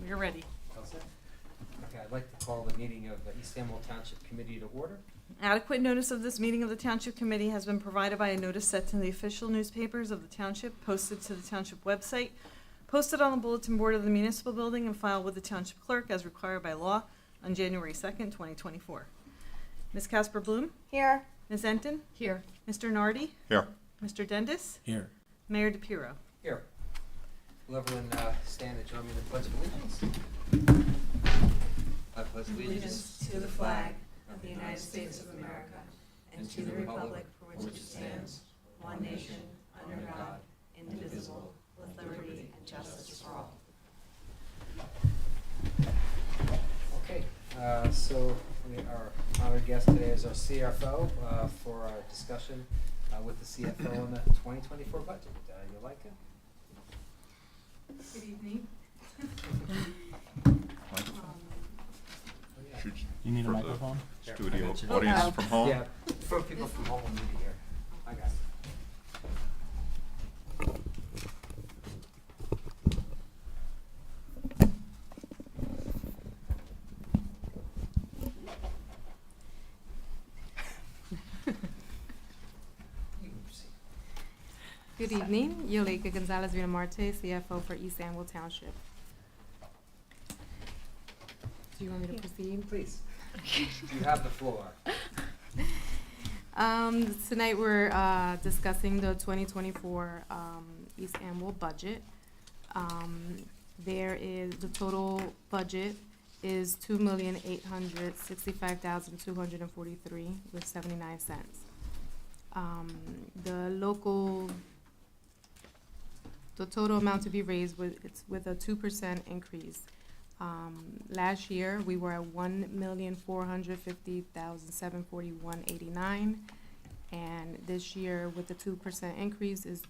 You're ready. All set? Okay, I'd like to call the meeting of the East Amwell Township Committee to order. Adequate notice of this meeting of the Township Committee has been provided by a notice set in the official newspapers of the Township, posted to the Township website, posted on the bulletin board of the municipal building, and filed with the Township Clerk as required by law on January 2nd, 2024. Ms. Casper Bloom? Here. Ms. Enton? Here. Mr. Nardi? Here. Mr. Dendis? Here. Mayor DePiero? Here. Will everyone stand and join me in the Pledge of Allegiance? I pledge allegiance To the flag of the United States of America and to the republic for which it stands, one nation, under God, indivisible, with liberty and justice for all. Okay, so our honored guest today is our CFO for our discussion with the CFO on the 2024 budget. You like it? Good evening. Should You need a for the microphone? studio I got you. audience from home? Yeah, for people from home will need to hear. I got it. You can proceed. Good evening, Yoleka Gonzalez Vinamarte, CFO for East Amwell Township. Do you want me to proceed? Please. You have the floor. Tonight we're discussing the 2024 East Amwell budget. The total budget is $2,865,243 with 79 cents. The total amount to be raised with a 2% increase. Last year, we were at $1,450,741.89, and this year, with the 2% increase, is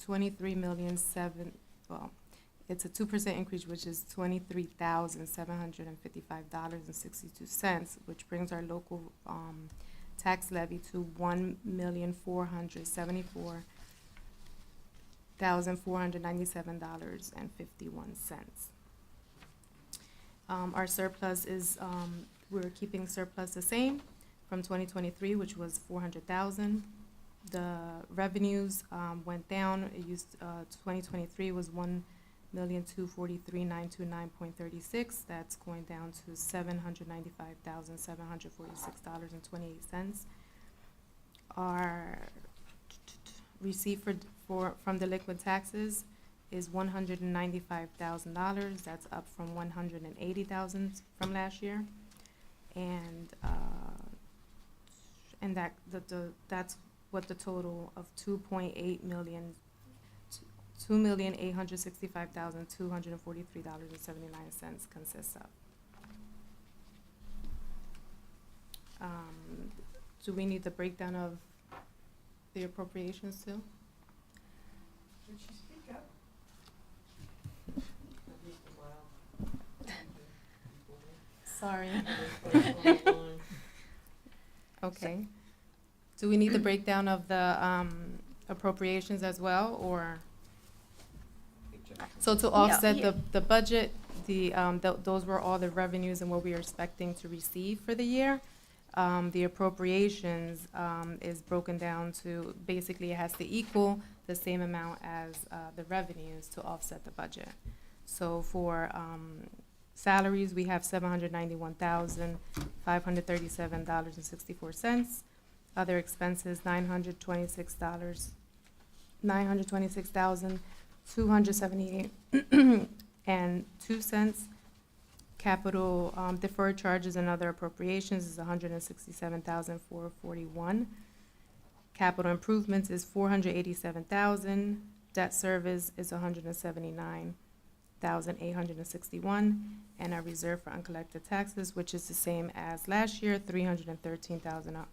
it's a 2% increase, which is $23,755.62, which brings our local tax levy to $1,474,497.51. Our surplus is, we're keeping surplus the same from 2023, which was $400,000. The revenues went down. It used 2023 was $1,243,929.36. That's going down to $795,746.28. Our receipt from delinquent taxes is $195,000. That's up from $180,000 from last year, and that's what the total of $2,865,243.79 consists of. Do we need the breakdown of the appropriations too? Would you speak up? Sorry. Okay. Do we need the breakdown of the appropriations as well, or? So to offset the budget, those were all the revenues and what we are expecting to receive for the year. The appropriations is broken down to, basically it has to equal the same amount as the revenues to offset the budget. So for salaries, we have $791,537.64. Other expenses, $926,278.02. Capital deferred charges and other appropriations is $167,441. Capital improvements is $487,000. Debt service is $179,861, and our reserve for uncollected taxes, which is the same as last year, $313,126.13.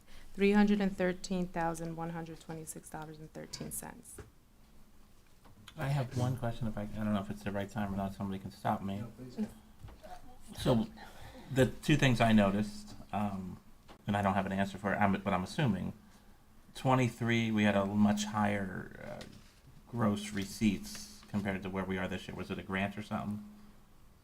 I have one question, I don't know if it's the right time or not, somebody can stop me. No, please go. So, the two things I noticed, and I don't have an answer for it, but I'm assuming, 23, we had a much higher gross receipts compared to where we are this year. Was it a grant or something?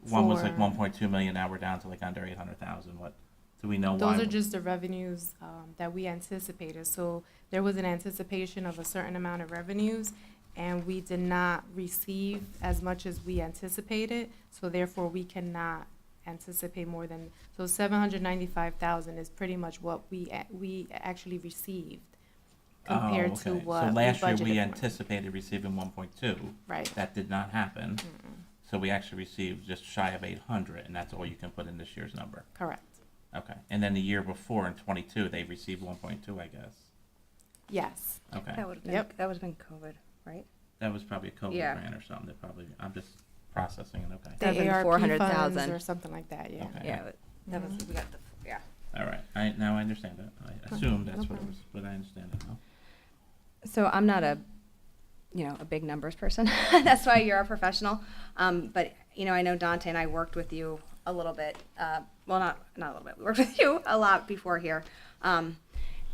one was like For- 1.2 million, now we're down to like under 800,000. What, do we know why? Those are just the revenues that we anticipated. So there was an anticipation of a certain amount of revenues, and we did not receive as much as we anticipated, so therefore we cannot anticipate more than, so 795,000 is pretty much what we actually received compared to Oh, okay. what So we last year, budgeted we for. anticipated receiving 1.2. Right. That did not happen. Mm-mm. So we actually received just shy of 800, and that's all you can put in this year's number. Correct. Okay. And then the year before, in 22, they received 1.2, I guess. Yes. Okay. That would have been, Yep. that would have been COVID, right? That was probably a COVID Yeah. grant or something. That probably, I'm just processing it. Okay. That'd The been ARP 400,000. funds or something like that, yeah. Okay. Yeah, that was, Mhm. we got the, yeah. All right. Now I understand it. I assumed that's what it was, but I understand it now. So I'm not a big numbers person. That's why you're a professional. But, I know Dante and I worked with you a little bit. Well, not a little bit. We worked with you a lot before here. And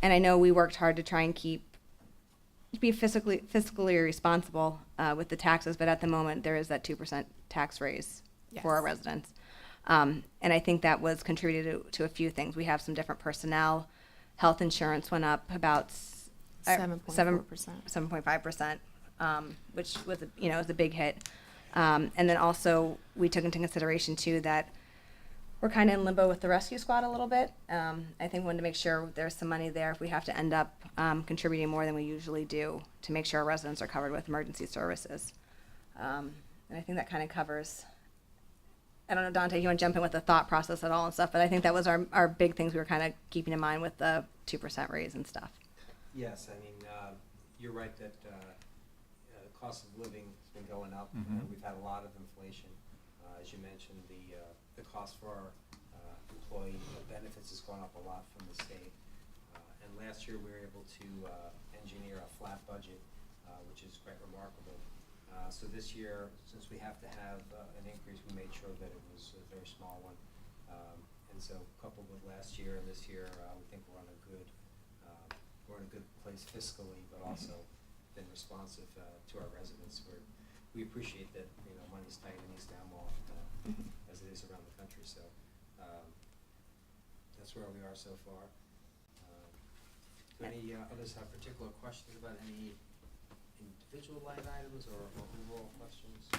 I know we worked hard to try and be fiscally responsible with the taxes. But at the moment, there is that 2% tax raise for our Yes. residents. And I think that was contributed to a few things. We have some different personnel. Health insurance went up about 7.4%. 7.5%, which was was a big hit. And then also we took into consideration too that we're kind of in limbo with the rescue squad a little bit. I think we wanted to make sure there's some money there if we have to end up contributing more than we usually do to make sure our residents are covered with emergency services. And I think that kind of covers. I don't know, Dante, you want to jump in with the thought process at all and stuff, but I think that was our big things we were kind of keeping in mind with the 2% raise and stuff. Yes, I mean, you're right that the cost of living has been going up. We've had a lot of inflation. As you mentioned, the cost for our employee benefits has gone up a lot from the state. And last year, we were able to engineer a flat budget, which is quite remarkable. So this year, since we have to have an increase, we made sure that it was a very small one. And so coupled with last year and this year, we think we're in a good place fiscally, but also been responsive to our residents. We appreciate that money's tight in East Amwell as it is around the country. So that's where we are so far. Do any others have particular questions about any individual line items or overall questions?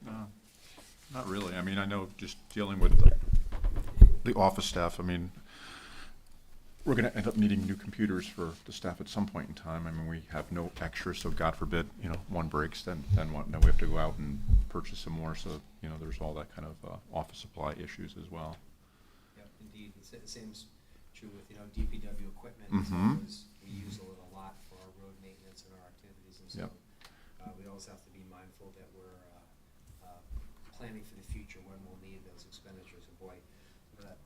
No, not really. I mean, I know just dealing with the office staff, I mean, we're gonna end up needing new computers for the staff at some point in time. I mean, we have no extras, so God forbid, one breaks, then what? Now we have to go out and purchase some more, so, there's all that kind of office supply issues as well. Yep, indeed. The same is true with, DPW equipment. Mhm. We use a lot for our road maintenance and our activities, and so Yep. we always have to be mindful that we're planning for the future when we'll need those expenditures. And boy,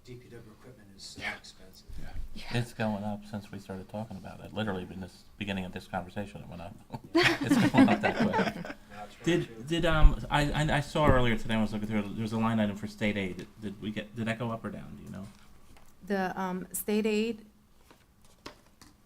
DPW equipment is so expensive. Yeah. It's going up since we started talking about it. Literally, in this beginning of this conversation, it went up. It's going up that quick. No, it's really true. I saw earlier today, I was looking through, there's a line item for state aid. Did that go up or down, do you know? The state aid,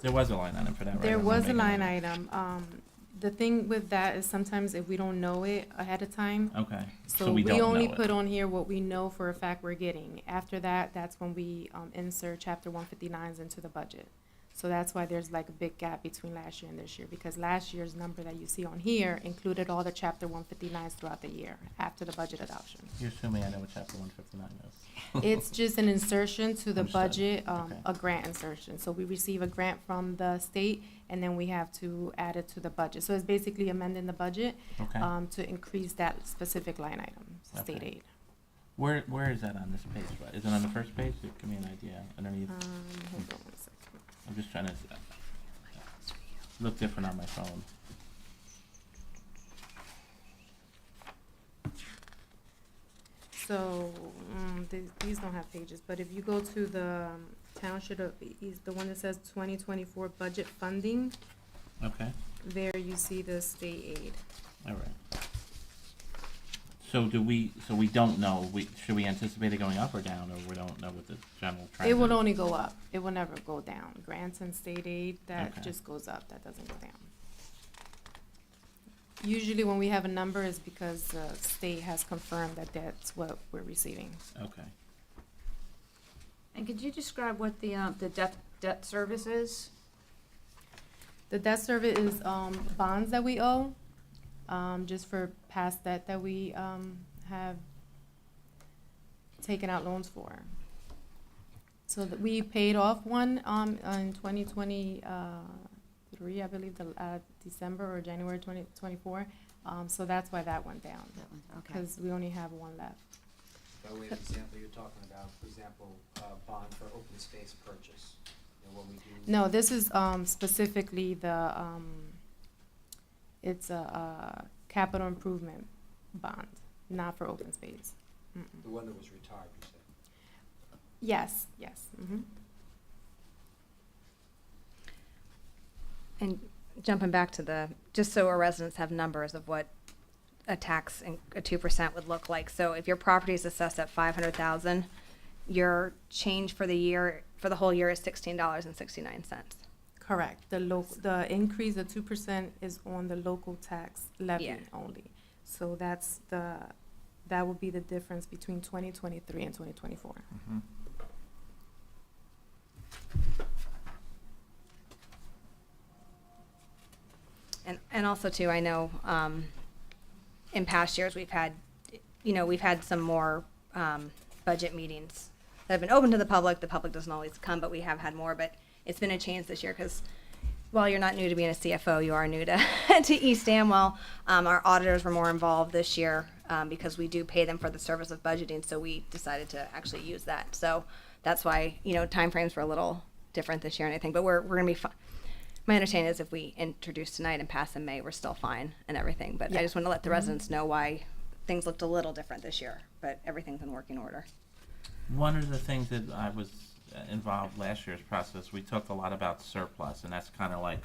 There was a line item for that, right? there Am I was a making line that up? item. The thing with that is sometimes if we don't know it ahead of time, Okay, so we we don't only know it. put on here what we know for a fact we're getting. After that, that's when we insert chapter 159s into the budget. So that's why there's like a big gap between last year and this year, because last year's number that you see on here included all the chapter 159s throughout the year after the budget adoption. You're assuming I know what chapter 159 is. It's just an insertion to the Understood. budget, Okay. a grant insertion. So we receive a grant from the state, and then we have to add it to the budget. So it's basically amending the budget Okay. to increase that specific line item, state Okay. aid. Where is that on this page? Is it on the first page? Give me an idea underneath. Hold on one second. I'm just trying to look different on my phone. So, these don't have pages, but if you go to the township, the one that says 2024 budget funding, Okay, there you see the state aid. all right. So we don't know, should we anticipate it going up or down, or we don't know what the general trend is? It will only go up. It will never go down. Grants and state aid, that Okay. just goes up. That doesn't go down. Usually when we have a number is because the state has confirmed that that's what we're receiving. Okay. And could you describe what the debt service is? The debt service is bonds that we owe, just for past debt that we have taken out loans for. So that we paid off one in 2023, I believe, December or January 2024. So that's why that went down, Okay. because we only have one left. By way of example, you're talking about, for example, bond for open space purchase. You know, when we do. No, this is specifically the, it's a capital improvement bond, not for open space. Mm-mm. The one that was retired, you said. Yes, yes. Mhm. And jumping back to the, just so our residents have numbers of what a tax, a 2% would look like. So if your property is assessed at 500,000, your change for the year, for the whole year is $16.69. Correct. The increase of 2% is on the local tax levy Yeah. only. So that would be the difference between 2023 and 2024. Mm-hmm. And also too, I know, in past years, we've had some more, budget meetings that have been open to the public. The public doesn't always come, but we have had more, but it's been a change this year, because while you're not new to being a CFO, you are new to, to East Amwell. Our auditors were more involved this year, because we do pay them for the service of budgeting, so we decided to actually use that. So that's why, timeframes were a little different this year and everything, but we're gonna be fine. My understanding is if we introduce tonight and pass in May, we're still fine and everything, but I Yeah. just want to let the residents know why things looked a little different this year, but everything's in working order. One of the things that I was involved last year's process, we talked a lot about surplus, and that's kind of like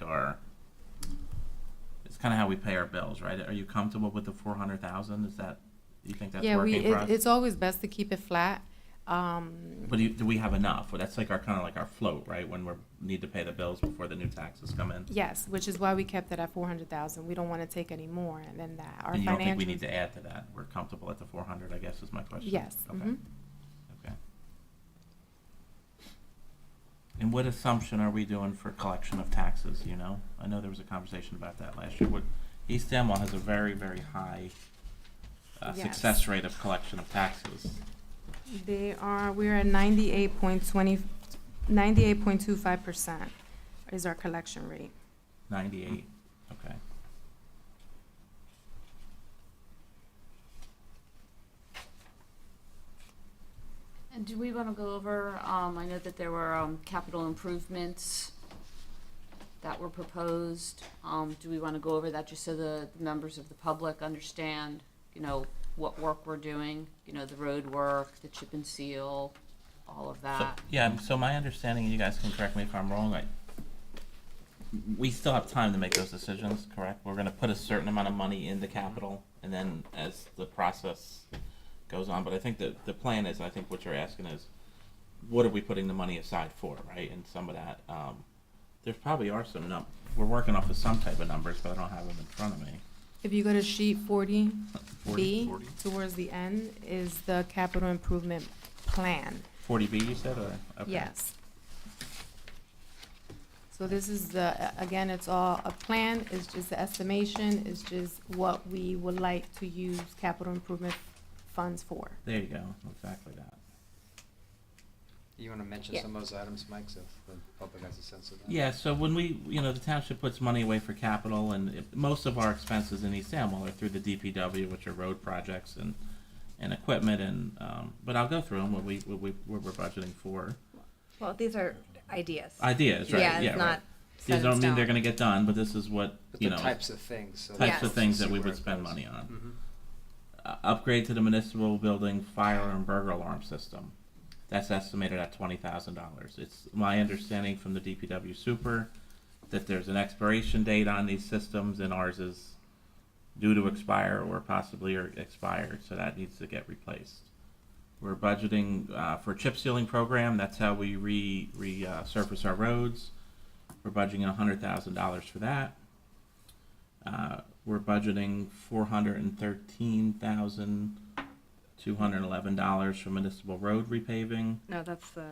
it's kind of how we pay our bills, right? Are you comfortable with the 400,000? Is that, you think that's Yeah, working for us? it's always best to keep it flat. But do we have enough? Well, that's like our kind of like our float, right? When we need to pay the bills before the new taxes come in. Yes, which is why we kept it at 400,000. We don't want to take any more than that. Our And you don't think we financials- need to add to that? We're comfortable at the 400, I guess is my question. Yes. Okay. Mhm. Okay. And what assumption are we doing for collection of taxes, you know? I know there was a conversation about that last year. East Amwell has a very, very high Yes. success rate of collection of taxes. We're at 98.25% is our collection rate. 98, okay. And do we want to go over, I know that there were capital improvements that were proposed. Do we want to go over that just so the members of the public understand, what work we're doing? The road work, the chip and seal, all of that. So my understanding, and you guys can correct me if I'm wrong, we still have time to make those decisions, correct? We're gonna put a certain amount of money into capital, and then as the process goes on, but I think that the plan is, I think what you're asking is, what are we putting the money aside for, right? And some of that, there probably are some we're working off of some type of numbers, but I don't have them in front of me. If you go to sheet 40B, 40. towards the end is the capital improvement plan. 40B, you said, or? Okay. Yes. So this is again, it's all a plan, it's just the estimation, it's just what we would like to use capital improvement funds for. There you go, exactly that. You want to mention Yeah. some of those items, Mike, so the public has a sense of that? Yeah, so when the township puts money away for capital, and most of our expenses in East Amwell are through the DPW, which are road projects and equipment, and, but I'll go through them, what we're budgeting for. Well, these are ideas. Ideas, right, Yeah, yeah, it's right. not These set in don't mean they're stone. gonna get done, but this is what, But the types of things. So types Yeah. of things that see we where would it spend goes. money on. Mhm. Upgrade to the municipal building fire and burglar alarm system. That's estimated at $20,000. It's my understanding from the DPW super that there's an expiration date on these systems, and ours is due to expire or possibly expired, so that needs to get replaced. We're budgeting for a chip sealing program. That's how we resurface our roads. We're budgeting $100,000 for that. We're budgeting $413,211 for municipal road repaving. No, that's the,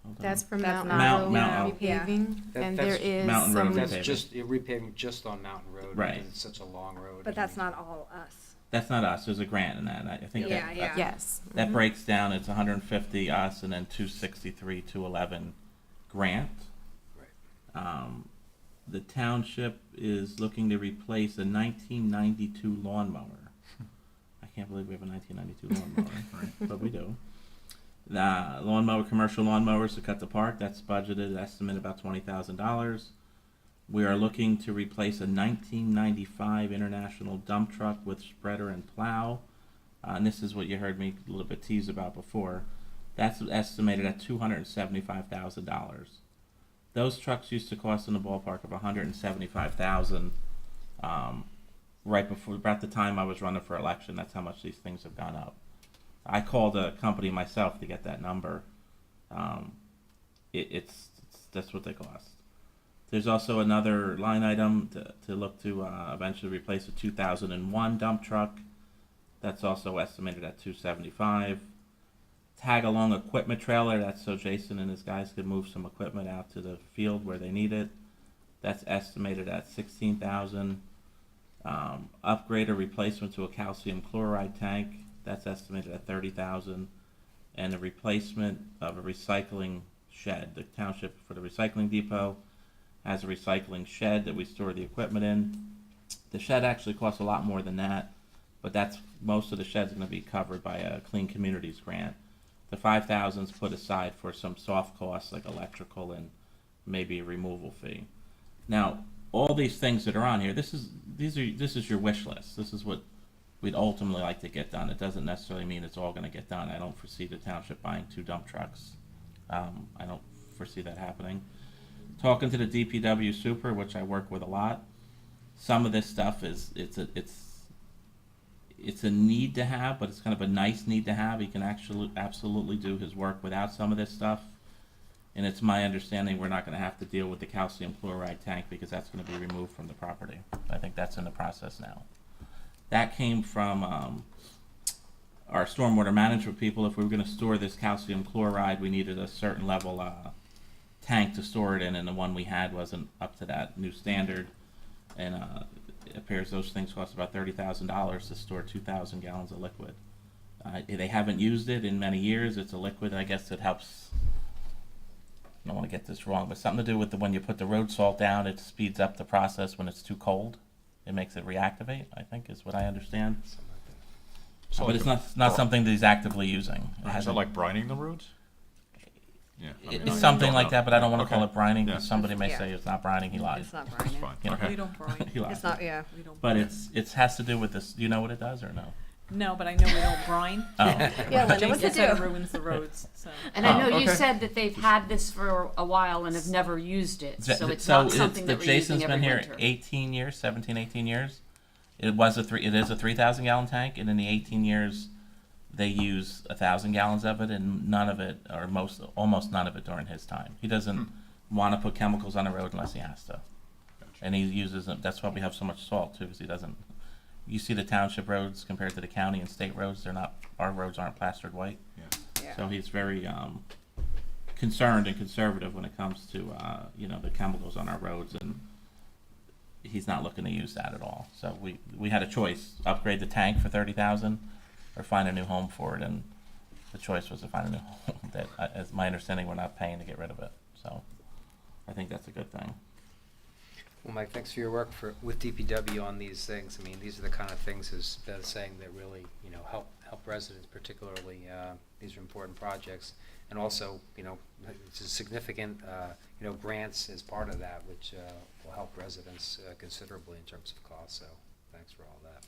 Hold on. That's for That's Mountain not- Road Mount- yeah. repaving, and there That's is Mountain Road some. repaving. That's just, you're repaving just on Mountain Road. Right. And it's such a long road. but that's not all us. That's not us. There's a grant in that. I think Yeah, that, yeah. Yes. that breaks down. It's 150 us and then 263, 211 grant. Right. The township is looking to replace a 1992 lawnmower. I can't believe we have a 1992 lawnmower, but we do. The lawnmower, commercial lawnmowers to cut the park, that's budgeted, estimate about $20,000. We are looking to replace a 1995 International dump truck with spreader and plow. And this is what you heard me a little bit tease about before. That's estimated at $275,000. Those trucks used to cost in the ballpark of $175,000. Right before, about the time I was running for election, that's how much these things have gone up. I called a company myself to get that number. It's that's what they cost. There's also another line item to look to eventually replace a 2001 dump truck. That's also estimated at $275,000. Tag along equipment trailer. That's so Jason and his guys could move some equipment out to the field where they need it. That's estimated at $16,000. Upgrade or replacement to a calcium chloride tank. That's estimated at $30,000. And the replacement of a recycling shed. The township for the recycling depot has a recycling shed that we store the equipment in. The shed actually costs a lot more than that, but that's most of the shed's going to be covered by a Clean Communities grant. The $5,000 is put aside for some soft costs like electrical and maybe a removal fee. Now, all these things that are on here, this is your wish list. This is what we'd ultimately like to get done. It doesn't necessarily mean it's all going to get done. I don't foresee the township buying 2 dump trucks. I don't foresee that happening. Talking to the DPW super, which I work with a lot, some of this stuff it's a need to have, but it's kind of a nice need to have. He can actually absolutely do his work without some of this stuff. And it's my understanding we're not going to have to deal with the calcium chloride tank because that's going to be removed from the property. I think that's in the process now. That came from our stormwater management people. If we were going to store this calcium chloride, we needed a certain level tank to store it in, and the one we had wasn't up to that new standard. And it appears those things cost about $30,000 to store 2,000 gallons of liquid. They haven't used it in many years. It's a liquid, I guess it helps. I don't want to get this wrong, but something to do with when you put the road salt down, it speeds up the process when it's too cold. It makes it reactivate, I think, is what I understand. Something like that. So But it's not something that he's actively using. It Is that hasn't- like brining the roads? Yeah. I mean, I It's something don't like know. that, but I don't want to call Okay. it brining Yeah. because somebody may Yeah. say it's not brining, he lied. It's not That's Brian. fine. You know. Okay. We don't brine. He lied. It's not, yeah. We don't. But brine. it has to do with this. Do you know what it does or no? No, but I know we don't brine. Oh. Yeah, Linda, what's Jason it said it do? ruins the roads, so. And I know Oh, you okay. said that they've had this for a while and have never used it, so it's not something that we're Jason's using been every here winter. 18 years, 17, 18 years. It is a 3,000 gallon tank, and in the 18 years, they use 1,000 gallons of it, and none of it, or almost none of it during his time. He doesn't want to put chemicals on the road unless he has to. And he uses them. That's why we have so much salt too, because he doesn't. You see the township roads compared to the county and state roads. They're not. Our roads aren't plastered white. Yeah. So he's very concerned and conservative when it comes to the chemicals on our roads, and he's not looking to use that at all. So we had a choice: upgrade the tank for $30,000, or find a new home for it. And the choice was to find a new home. That, as my understanding, we're not paying to get rid of it. So I think that's a good thing. Well, Mike, thanks for your work with DPW on these things. I mean, these are the kind of things, as Beth is saying, that really, help residents particularly. These are important projects. And also, it's a significant, grants as part of that, which will help residents considerably in terms of cost. So thanks for all that.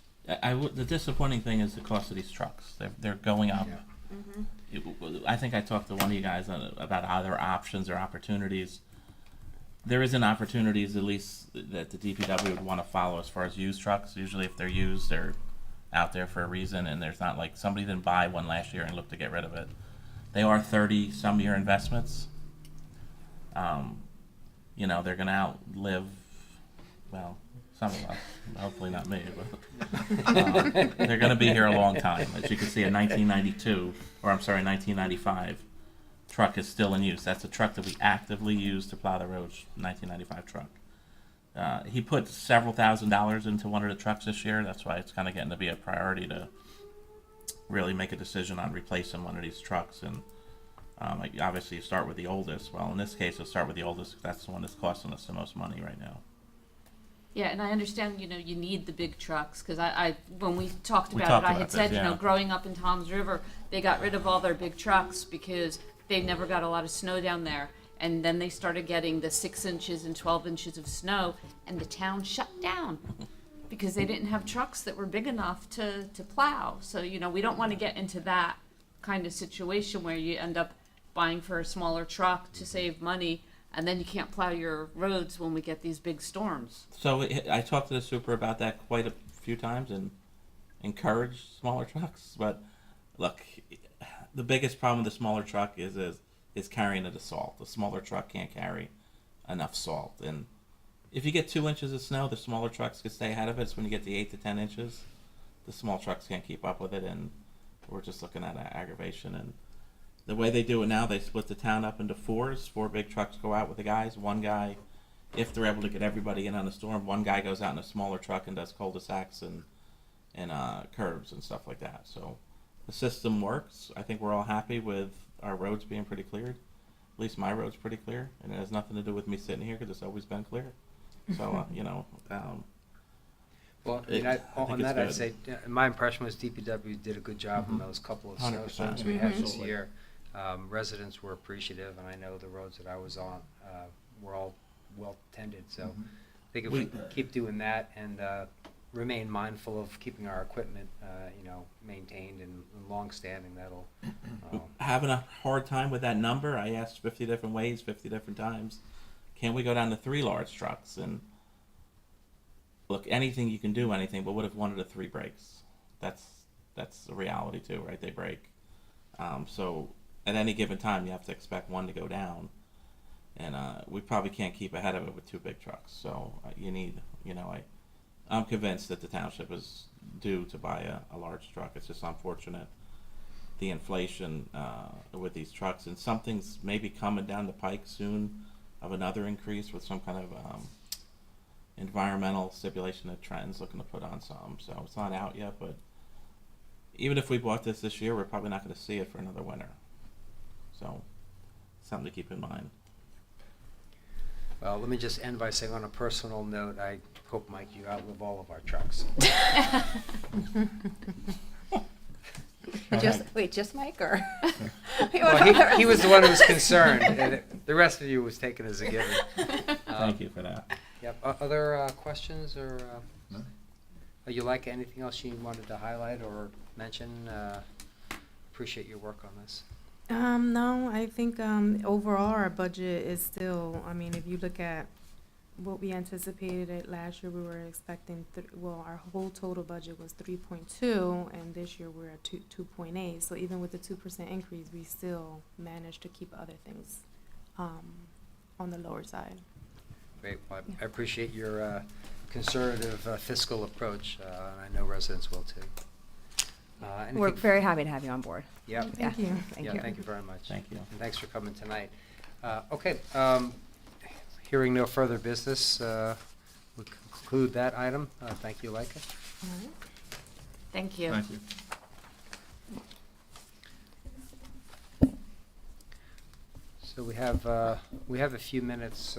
The disappointing thing is the cost of these trucks. They're going up. Yeah. I think I talked to one of you guys about other options or opportunities. There isn't opportunities, at least, that the DPW would want to follow as far as used trucks. Usually if they're used, they're out there for a reason, and there's not like somebody didn't buy one last year and look to get rid of it. They are 30-some year investments. They're going to outlive, some of us, hopefully not me, but they're going to be here a long time. As you can see, a 1995 truck is still in use. That's a truck that we actively use to plow the roads, 1995 truck. He put several $1,000s into one of the trucks this year. That's why it's kind of getting to be a priority to really make a decision on replacing one of these trucks. And like obviously you start with the oldest. Well, in this case, you'll start with the oldest because that's the one that's costing us the most money right now. Yeah, and I understand, you need the big trucks, because I when we talked We about talked it, I about had this, said, yeah. growing up in Tom's River, they got rid of all their big trucks because they never got a lot of snow down there. And then they started getting the 6 inches and 12 inches of snow, and the town shut down because they didn't have trucks that were big enough to plow. So, we don't want to get into that kind of situation where you end up buying for a smaller truck to save money, and then you can't plow your roads when we get these big storms. So I talked to the super about that quite a few times and encouraged smaller trucks. But look, the biggest problem with the smaller truck is carrying the salt. The smaller truck can't carry enough salt. And if you get 2 inches of snow, the smaller trucks can stay ahead of it. It's when you get the 8 to 10 inches, the small trucks can't keep up with it, and we're just looking at an aggravation. And the way they do it now, they split the town up into fours. 4 big trucks go out with the guys. One guy, if they're able to get everybody in on the storm, one guy goes out in a smaller truck and does cul-de-sacs and curbs and stuff like that. So the system works. I think we're all happy with our roads being pretty cleared. At least my road's pretty clear, and it has nothing to do with me sitting here because it's always been clear. So, Well, I think on it's that, I'd good. say, my impression was DPW did a good job on those couple of 100%. snowstorms we had this Absolutely. year. Residents were appreciative, and I know the roads that I was on were all well tended. So I think if we keep doing that and remain mindful of keeping our equipment, maintained and long-standing, that'll. Having a hard time with that number. I asked 50 different ways, 50 different times. Can we go down to 3 large trucks? And look, anything you can do, anything. But what if one of the 3 breaks? That's a reality too, right? They break. So at any given time, you have to expect one to go down, and we probably can't keep ahead of it with 2 big trucks. So you need, I'm convinced that the township is due to buy a large truck. It's just unfortunate, the inflation with these trucks, and something's maybe coming down the pike soon of another increase with some kind of environmental stipulation that Trenton's looking to put on some. So it's not out yet, but even if we bought this year, we're probably not going to see it for another winter. So something to keep in mind. Well, let me just end by saying, on a personal note, I hope, Mike, you outlive all of our trucks. Just Mike, or? Well, he was the one who was concerned, and the rest of you was taken as a given. Thank you for that. Yep. Other questions or? No. You like anything else you wanted to highlight or mention? Appreciate your work on this. No, I think overall our budget is still, if you look at what we anticipated last year, we were expecting, our whole total budget was 3.2, and this year we're at 2.8. So even with the 2% increase, we still managed to keep other things on the lower side. Great. Well, I appreciate your conservative fiscal approach, and I know residents will too. We're Anything? very happy to have you on board. Yep. Yeah. Thank you. Thank Yeah, you. thank you very much. Thank you. And thanks for coming tonight. Okay, hearing no further business, we'll conclude that item. Thank you, Leica. All right. Thank you. Thank you. So we have a few minutes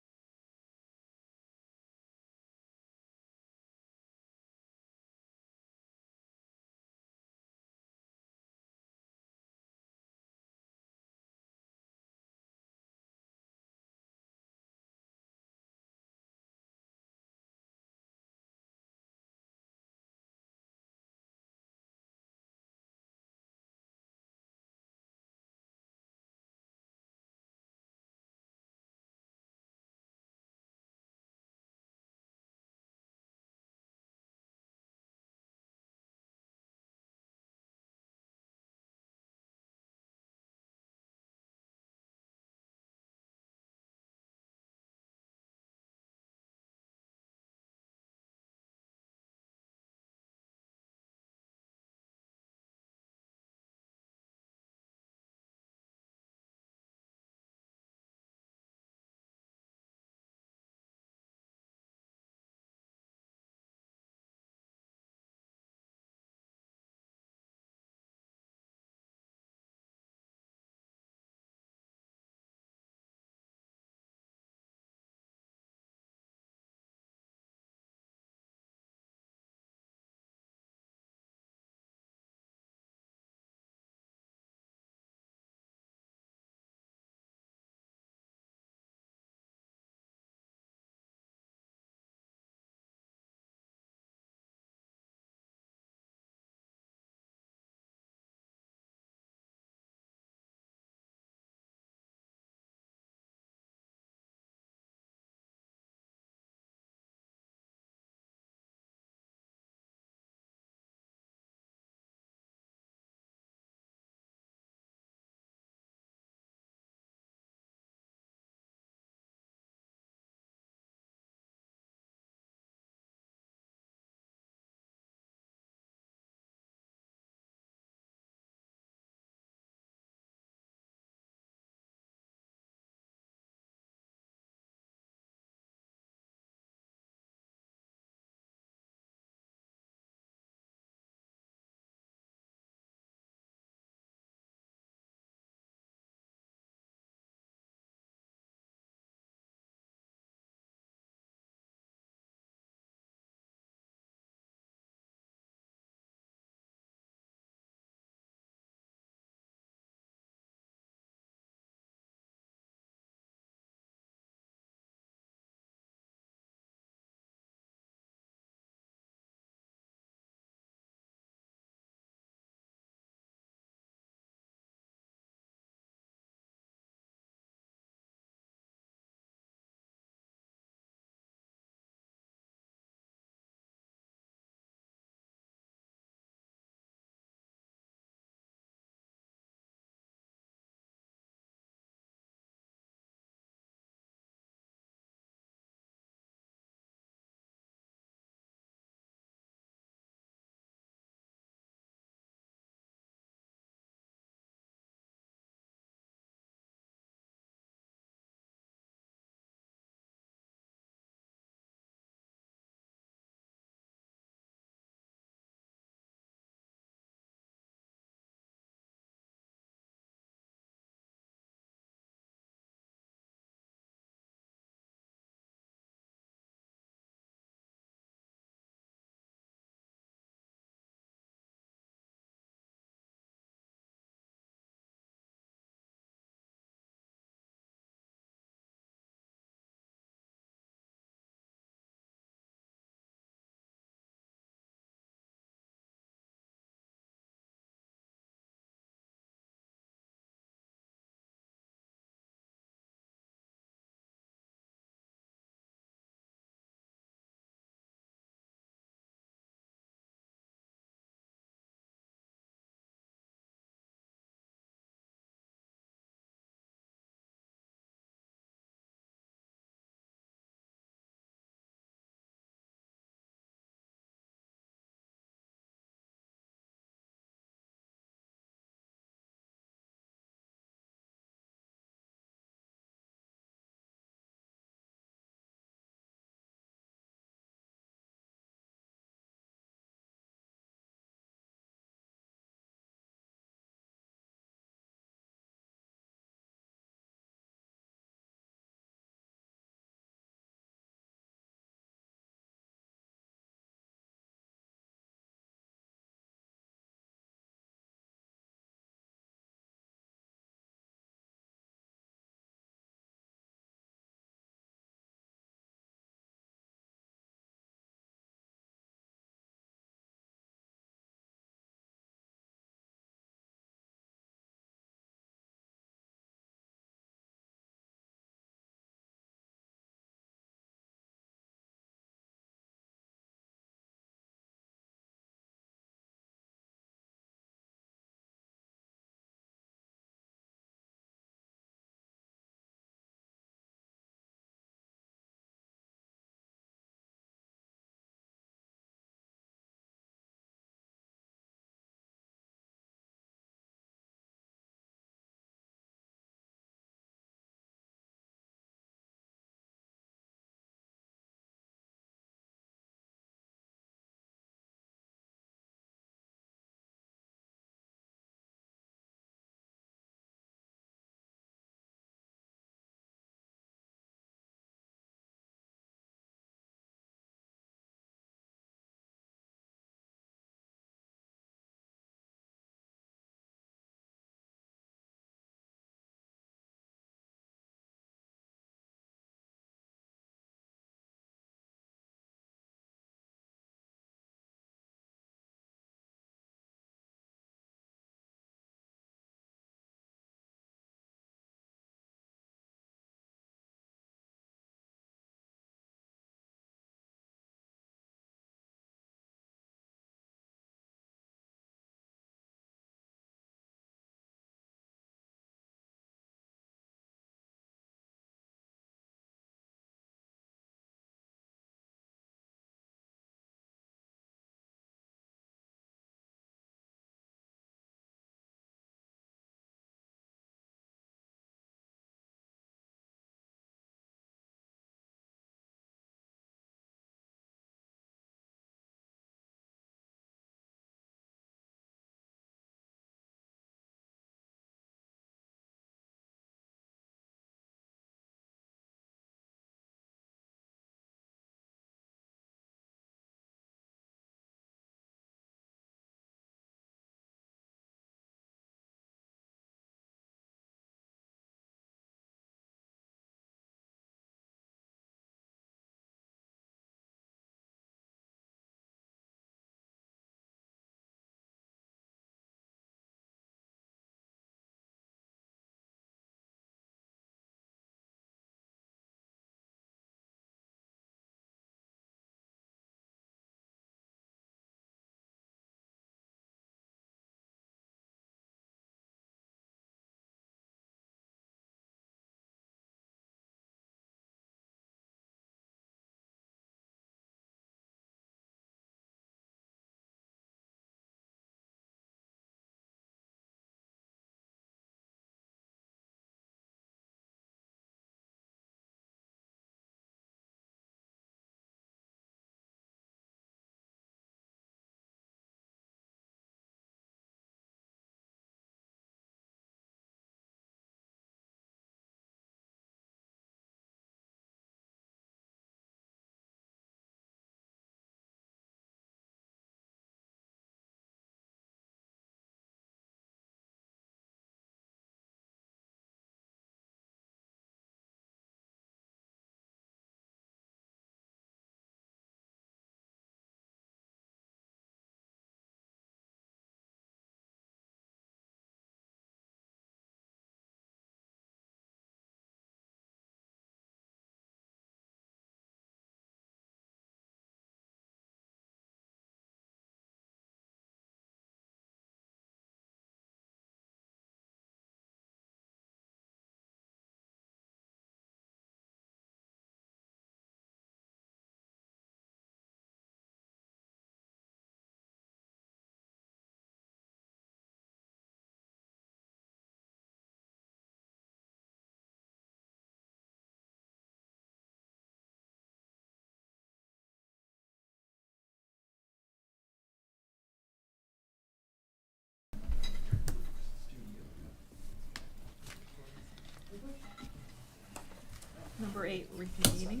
Number 8, reconvening.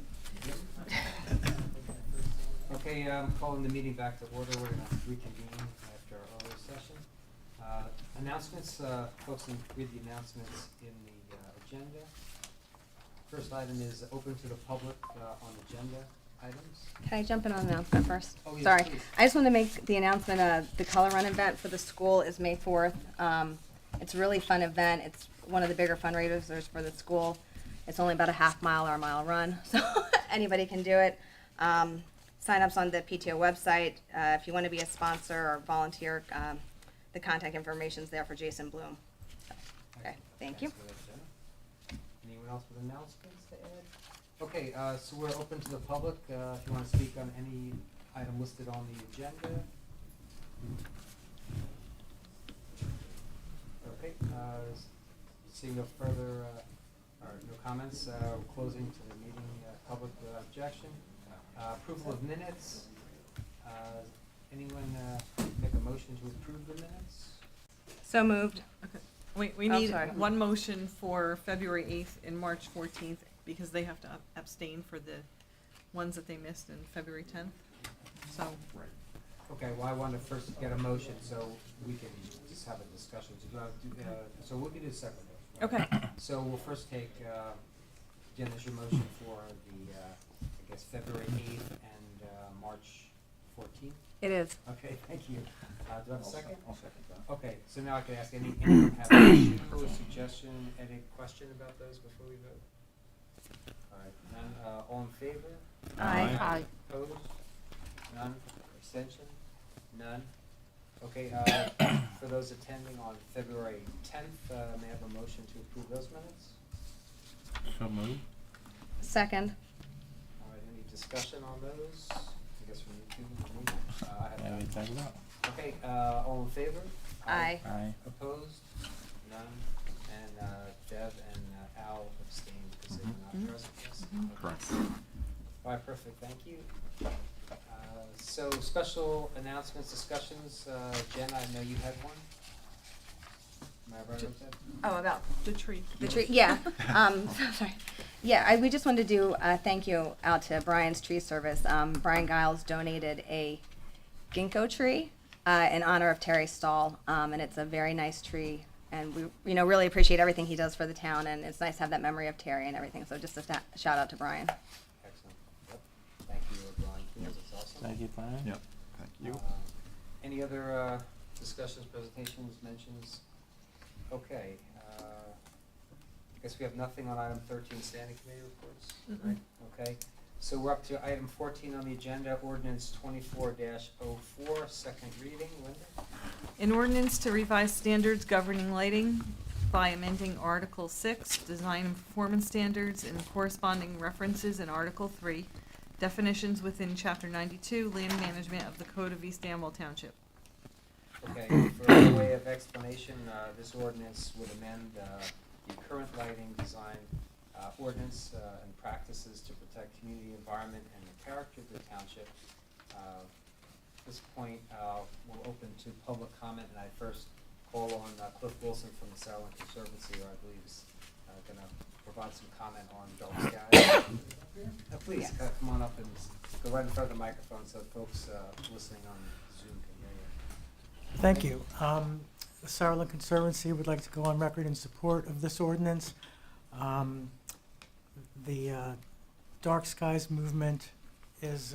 Okay, I'm calling the meeting back to order. We're gonna reconvene after our earlier session. Announcements, folks can read the announcements in the agenda. First item is open to the public on agenda items. Can I jump in on an announcement first? Oh, yes, Sorry. please. I just want to make the announcement, the Color Run event for the school is May 4th. It's a really fun event. It's one of the bigger fundraisers for the school. It's only about a half mile or a mile run, so anybody can do it. Sign-ups on the PTO website. If you want to be a sponsor or volunteer, the contact information's there for Jason Bloom. Okay, thank you. Thanks for that, Jenna. Anyone else with announcements to add? Okay, so we're open to the public, if you wanna speak on any item listed on the agenda. Okay, seeing no further, or no comments, we're closing to the meeting, public objection. Approval of minutes, anyone, make a motion to approve the minutes? So moved. Wait, we Oh, need sorry. one motion for February 8th and March 14th, because they have to abstain for the ones that they missed in February 10th. So, Okay, well, I wanted to first get a motion, so we can just have a discussion. So, do you want to do, so we'll do separately. okay, So we'll first take, Jen, is your motion for the, I guess, February 8th and March 14th? It is. Okay, thank you. Do I have a second? I'll second that. Okay, so now I can ask anyone have an issue or suggestion, any question about those before we vote? All right, none, all in favor? Aye. Aye. Opposed? None? Abstention? None? Okay, for those attending on February 10th, may I have a motion to approve those minutes? So moved. Second. All right, any discussion on those? I guess from you two, from me? I have Yeah, we none. talked about. Okay, all in favor? Aye. Aye. Opposed? None? And Deb and Al abstained because they were not present, yes? Correct. All right, perfect, thank you. So special announcements, discussions, Jen, I know you had one? Am I right with that? Oh, about the tree. the tree, yeah. Sorry. Yeah, we just wanted to do a thank you out to Brian's Tree Service. Brian Giles donated a ginkgo tree in honor of Terry Stahl, and it's a very nice tree. And we, really appreciate everything he does for the town, and it's nice to have that memory of Terry and everything. So just a shout out to Brian. Excellent, yep, thank you, Brian, that's awesome. Thank you, Brian. Yep, thank you. Any other discussions, presentations, mentions? Okay, I guess we have nothing on item 13, standing committee reports, right? Okay, so we're up to item 14 on the agenda, ordinance 24-04, second reading. Linda? An ordinance to revise standards governing lighting by amending Article 6, Design and Performance Standards, and corresponding references in Article 3, definitions within Chapter 92, Land Management of the Code of East Amwell Township. Okay, for a way of explanation, this ordinance would amend the current lighting design ordinance and practices to protect community environment and the character of the township. At this point, we'll open to public comment, and I first call on Cliff Wilson from the Salem Conservancy, who I believe is going to provide some comment on dark skies. Please, come on up and go right in front of the microphone so folks listening on Zoom can hear you. Thank you. The Sauerland Conservancy would like to go on record in support of this ordinance. The Dark Skies movement is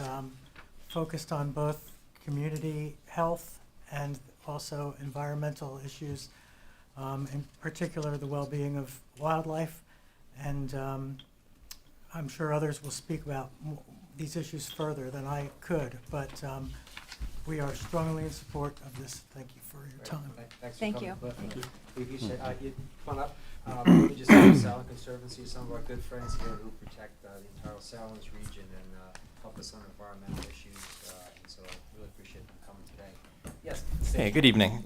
focused on both community health and also environmental issues, in particular the well-being of wildlife. And I'm sure others will speak about these issues further than I could, but we are strongly in support of this. Thank you for your Great. time. Thanks for Thank coming, you. Cliff. Thank you. We appreciate, you come on up. We just have Salem Conservancy, some of our good friends here who protect the entire Salem region and help us on environmental issues, and so I really appreciate them coming today. Yes? Hey, good evening.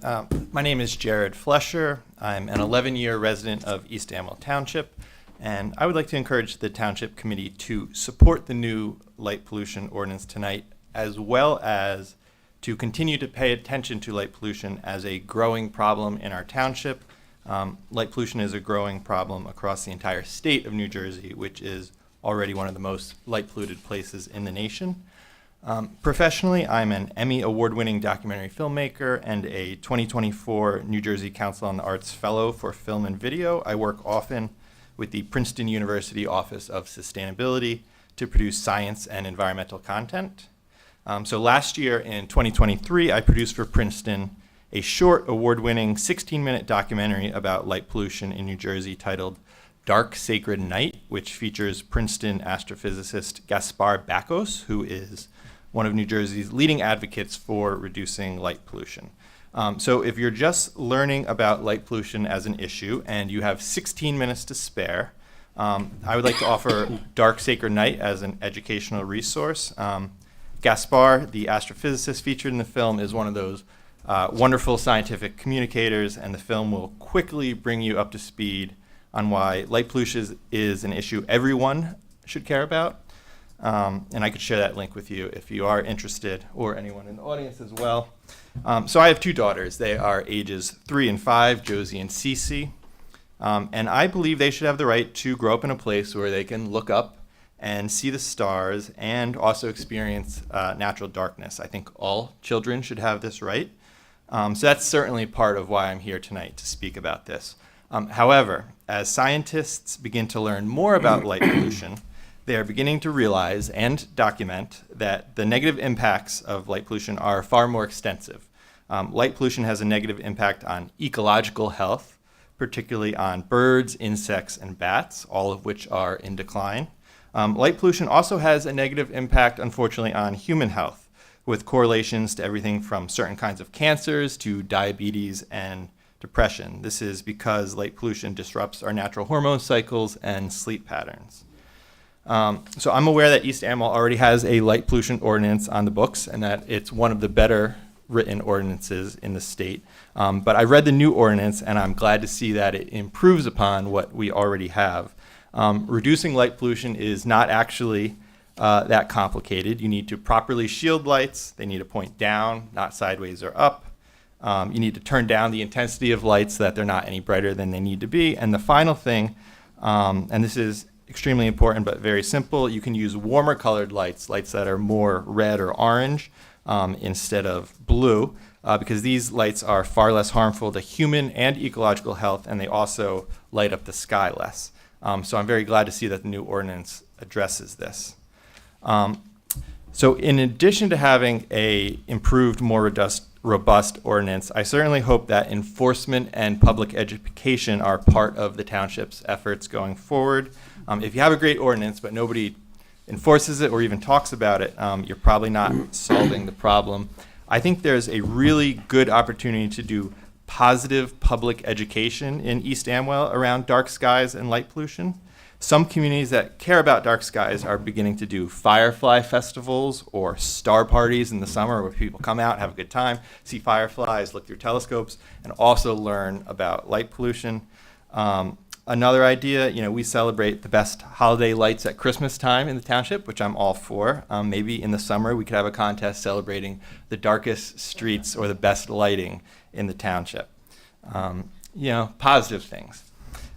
My name is Jared Flesher. I'm an 11-year resident of East Amwell Township, and I would like to encourage the Township Committee to support the new light pollution ordinance tonight, as well as to continue to pay attention to light pollution as a growing problem in our township. Light pollution is a growing problem across the entire state of New Jersey, which is already one of the most light polluted places in the nation. Professionally, I'm an Emmy award-winning documentary filmmaker and a 2024 New Jersey Council on the Arts Fellow for Film and Video. I work often with the Princeton University Office of Sustainability to produce science and environmental content. So last year in 2023, I produced for Princeton a short award-winning 16-minute documentary about light pollution in New Jersey titled Dark Sacred Night, which features Princeton astrophysicist Gaspar Bakos, who is one of New Jersey's leading advocates for reducing light pollution. So if you're just learning about light pollution as an issue and you have 16 minutes to spare, I would like to offer Dark Sacred Night as an educational resource. Gaspar, the astrophysicist featured in the film, is one of those wonderful scientific communicators, and the film will quickly bring you up to speed on why light pollution is an issue everyone should care about. And I could share that link with you if you are interested, or anyone in the audience as well. So I have two daughters. They are ages 3 and 5, Josie and Cece. And I believe they should have the right to grow up in a place where they can look up and see the stars and also experience natural darkness. I think all children should have this right. So that's certainly part of why I'm here tonight to speak about this. However, as scientists begin to learn more about light pollution, they are beginning to realize and document that the negative impacts of light pollution are far more extensive. Light pollution has a negative impact on ecological health, particularly on birds, insects, and bats, all of which are in decline. Light pollution also has a negative impact, unfortunately, on human health, with correlations to everything from certain kinds of cancers to diabetes and depression. This is because light pollution disrupts our natural hormone cycles and sleep patterns. So I'm aware that East Amwell already has a light pollution ordinance on the books and that it's one of the better written ordinances in the state. But I read the new ordinance and I'm glad to see that it improves upon what we already have. Reducing light pollution is not actually that complicated. You need to properly shield lights. They need to point down, not sideways or up. You need to turn down the intensity of lights so that they're not any brighter than they need to be. And the final thing, and this is extremely important but very simple, you can use warmer colored lights, lights that are more red or orange instead of blue, because these lights are far less harmful to human and ecological health, and they also light up the sky less. So I'm very glad to see that the new ordinance addresses this. So in addition to having a improved, more robust ordinance, I certainly hope that enforcement and public education are part of the township's efforts going forward. If you have a great ordinance but nobody enforces it or even talks about it, you're probably not solving the problem. I think there's a really good opportunity to do positive public education in East Amwell around dark skies and light pollution. Some communities that care about dark skies are beginning to do firefly festivals or star parties in the summer where people come out, have a good time, see fireflies, look through telescopes, and also learn about light pollution. Another idea, we celebrate the best holiday lights at Christmas time in the township, which I'm all for. Maybe in the summer we could have a contest celebrating the darkest streets or the best lighting in the township. Positive things.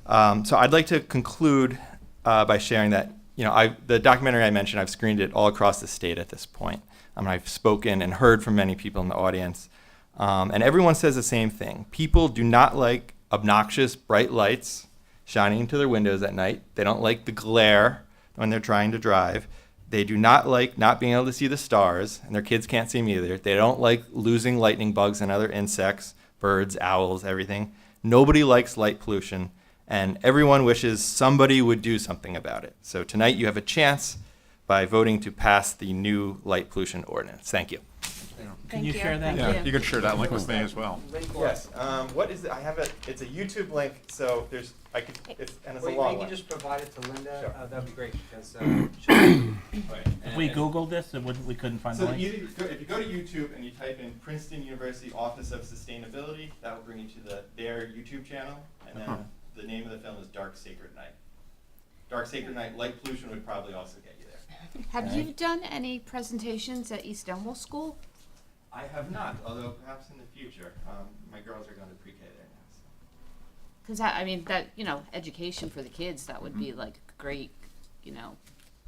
So I'd like to conclude by sharing that, the documentary I mentioned, I've screened it all across the state at this point. I've spoken and heard from many people in the audience, and everyone says the same thing. People do not like obnoxious bright lights shining into their windows at night. They don't like the glare when they're trying to drive. They do not like not being able to see the stars, and their kids can't see them either. They don't like losing lightning bugs and other insects, birds, owls, everything. Nobody likes light pollution, and everyone wishes somebody would do something about it. So tonight you have a chance by voting to pass the new light pollution ordinance. Thank you. Can you share that? Yeah, you can share that link with me as well. Yes. What is it? I have it's a YouTube link, so it's a Well, long you one. can just provide it to Linda, Sure. that'd be great, because If we Googled this, we couldn't find the So link? if you go to YouTube and you type in Princeton University Office of Sustainability, that will bring you to their YouTube channel, and then the name of the film is Dark Sacred Night. Dark Sacred Night, light pollution would probably also get you there. Have you done any presentations at East Elmwood School? I have not, although perhaps in the future. My girls are going to pre-K there now. So. Because that education for the kids, that would be like great,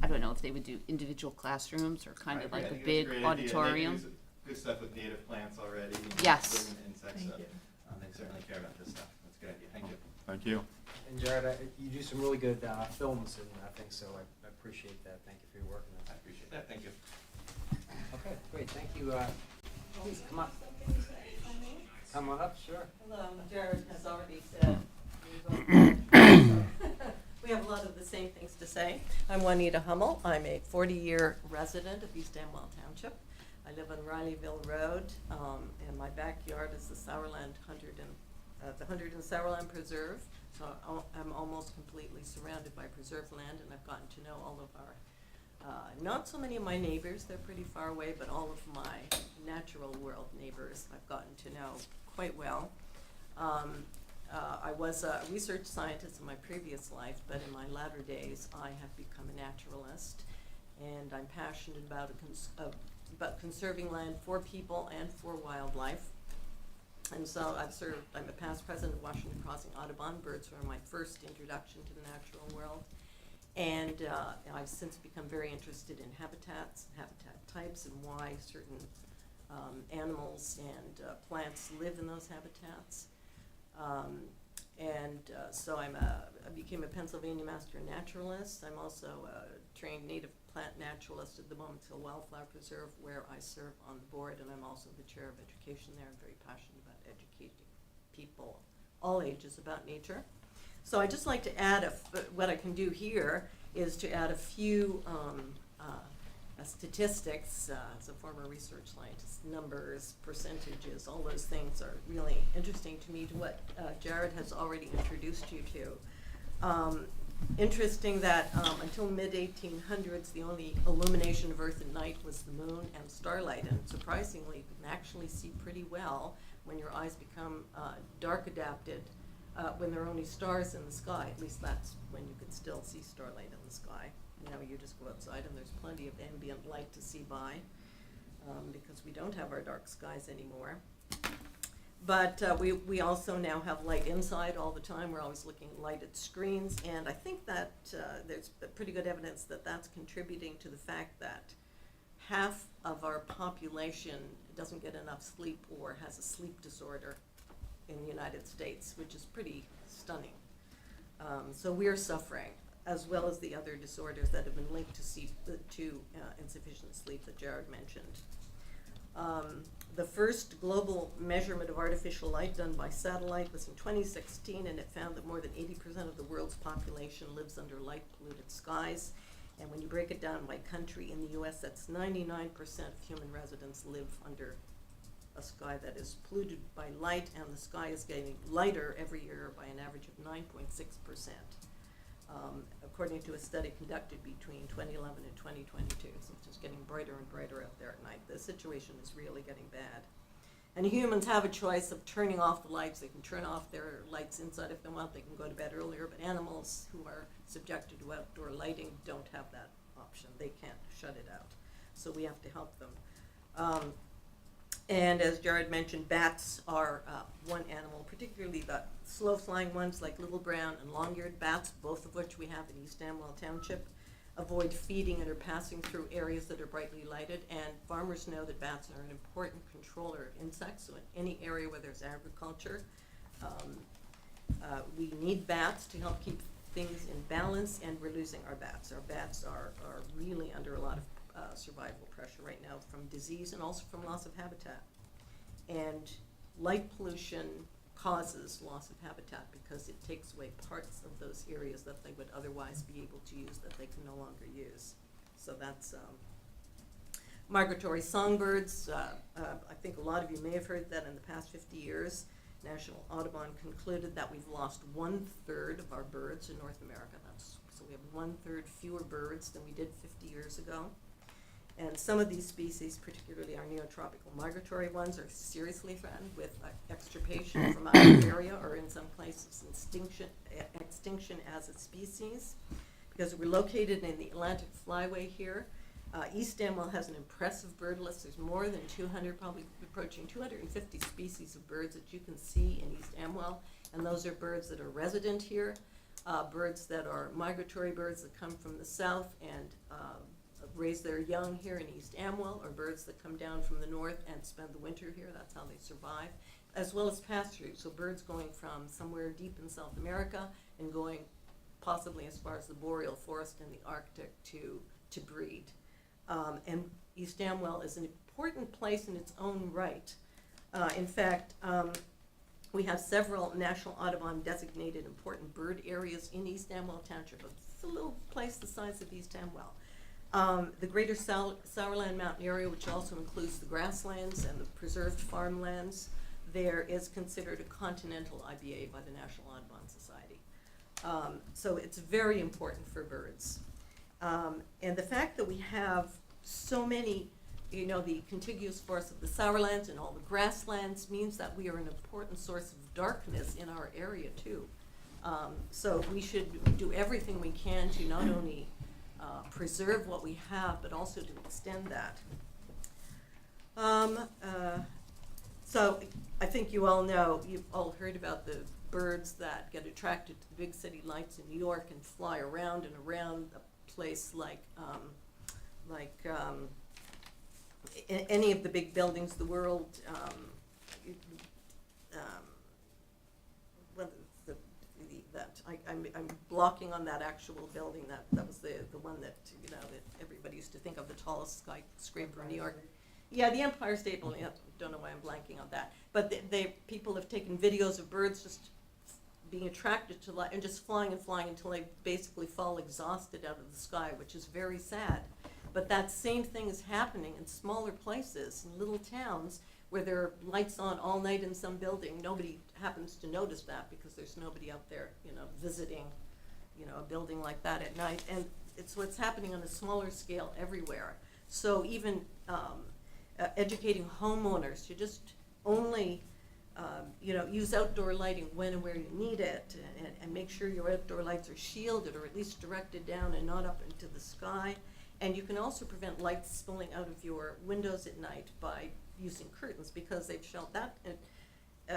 I don't know if they would do individual classrooms or kind of like a big auditorium. Good stuff with native plants already. Yes. Insects, so they certainly care about this stuff. That's a good idea. Thank you. Thank you. And Jared, you do some really good films and things, so I appreciate that. Thank you for your work on I that. appreciate that. Thank you. Okay, great, thank you. Please, come on. Come on up, sure. Hello, Jared has already said. We have a lot of the same things to say. I'm Juanita Hummel. I'm a 40-year resident of East Amwell Township. I live on Rileyville Road, and my backyard is the Sourland the Hundred and Sourland Preserve. So I'm almost completely surrounded by preserved land, and I've gotten to know all of our, not so many of my neighbors, they're pretty far away, but all of my natural world neighbors I've gotten to know quite well. I was a research scientist in my previous life, but in my latter days, I have become a naturalist, and I'm passionate about conserving land for people and for wildlife. And so I'm a past president of Washington Crossing Audubon. Birds were my first introduction to the natural world. And I've since become very interested in habitats, habitat types, and why certain animals and plants live in those habitats. So I became a Pennsylvania Master Naturalist. I'm also a trained native plant naturalist at the Bowman's Hill Wildflower Preserve, where I serve on the board, and I'm also the chair of education there. I'm very passionate about educating people, all ages, about nature. So I'd just like to add, what I can do here is to add a few statistics. As a former research scientist, numbers, percentages, all those things are really interesting to me, to what Jared has already introduced you to. Interesting that until mid-1800s, the only illumination of Earth at night was the moon and starlight, and surprisingly, you can actually see pretty well when your eyes become dark adapted, when there are only stars in the sky. At least that's when you can still see starlight in the sky. You know, you just go outside and there's plenty of ambient light to see by, because we don't have our dark skies anymore. But we also now have light inside all the time. We're always looking at lighted screens, and I think that there's pretty good evidence that that's contributing to the fact that half of our population doesn't get enough sleep or has a sleep disorder in the United States, which is pretty stunning. So we're suffering, as well as the other disorders that have been linked to insufficient sleep that Jared mentioned. The first global measurement of artificial light done by satellite was in 2016, and it found that more than 80% of the world's population lives under light-polluted skies. And when you break it down by country, in the US, that's 99% of human residents live under a sky that is polluted by light, and the sky is getting lighter every year by an average of 9.6%. According to a study conducted between 2011 and 2022. So it's just getting brighter and brighter out there at night. The situation is really getting bad. And humans have a choice of turning off the lights. They can turn off their lights inside if they want. They can go to bed earlier. But animals who are subjected to outdoor lighting don't have that option. They can't shut it out. So we have to help them. And as Jared mentioned, bats are one animal, particularly the slow-flying ones like little brown and long-eared bats, both of which we have in East Amwell Township, avoid feeding and are passing through areas that are brightly lighted. And farmers know that bats are an important controller of insects, so in any area where there's agriculture, we need bats to help keep things in balance, and we're losing our bats. Our bats are really under a lot of survival pressure right now from disease and also from loss of habitat. And light pollution causes loss of habitat because it takes away parts of those areas that they would otherwise be able to use that they can no longer use. So that's migratory songbirds. I think a lot of you may have heard that in the past 50 years, National Audubon concluded that we've lost 1/3 of our birds in North America. So we have 1/3 fewer birds than we did 50 years ago. And some of these species, particularly our neotropical migratory ones, are seriously threatened with extirpation from our area, or in some places extinction as a species. Because we're located in the Atlantic Flyway here, East Amwell has an impressive bird list. There's more than 200, probably approaching 250 species of birds that you can see in East Amwell, and those are birds that are resident here. birds that are migratory birds that come from the south and raise their young here in East Amwell, or birds that come down from the north and spend the winter here. That's how they survive, as well as pass-through. So birds going from somewhere deep in South America and going possibly as far as the boreal forest in the Arctic to breed. And East Amwell is an important place in its own right. In fact, we have several National Audubon designated important bird areas in East Amwell Township. It's a little place the size of East Amwell. The greater Sourland Mountain area, which also includes the grasslands and the preserved farmlands, there is considered a continental IBA by the National Audubon Society. So it's very important for birds. And the fact that we have so many, the contiguous forests of the Sourlands and all the grasslands means that we are an important source of darkness in our area too. So we should do everything we can to not only preserve what we have, but also to extend that. So I think you all know, you've all heard about the birds that get attracted to the big city lights in New York and fly around and around a place like any of the big buildings, the world, I'm blocking on that actual building. That was the one that that everybody used to think of, the tallest skyscraper in New York. Yeah, the Empire State Building. I don't know why I'm blanking on that. But people have taken videos of birds just being attracted to light and just flying and flying until they basically fall exhausted out of the sky, which is very sad. But that same thing is happening in smaller places, in little towns, where there are lights on all night in some building. Nobody happens to notice that because there's nobody out there, visiting, a building like that at night. And it's what's happening on a smaller scale everywhere. So even educating homeowners to just only, use outdoor lighting when and where you need it, and make sure your outdoor lights are shielded or at least directed down and not up into the sky. And you can also prevent light spilling out of your windows at night by using curtains, because they've shown that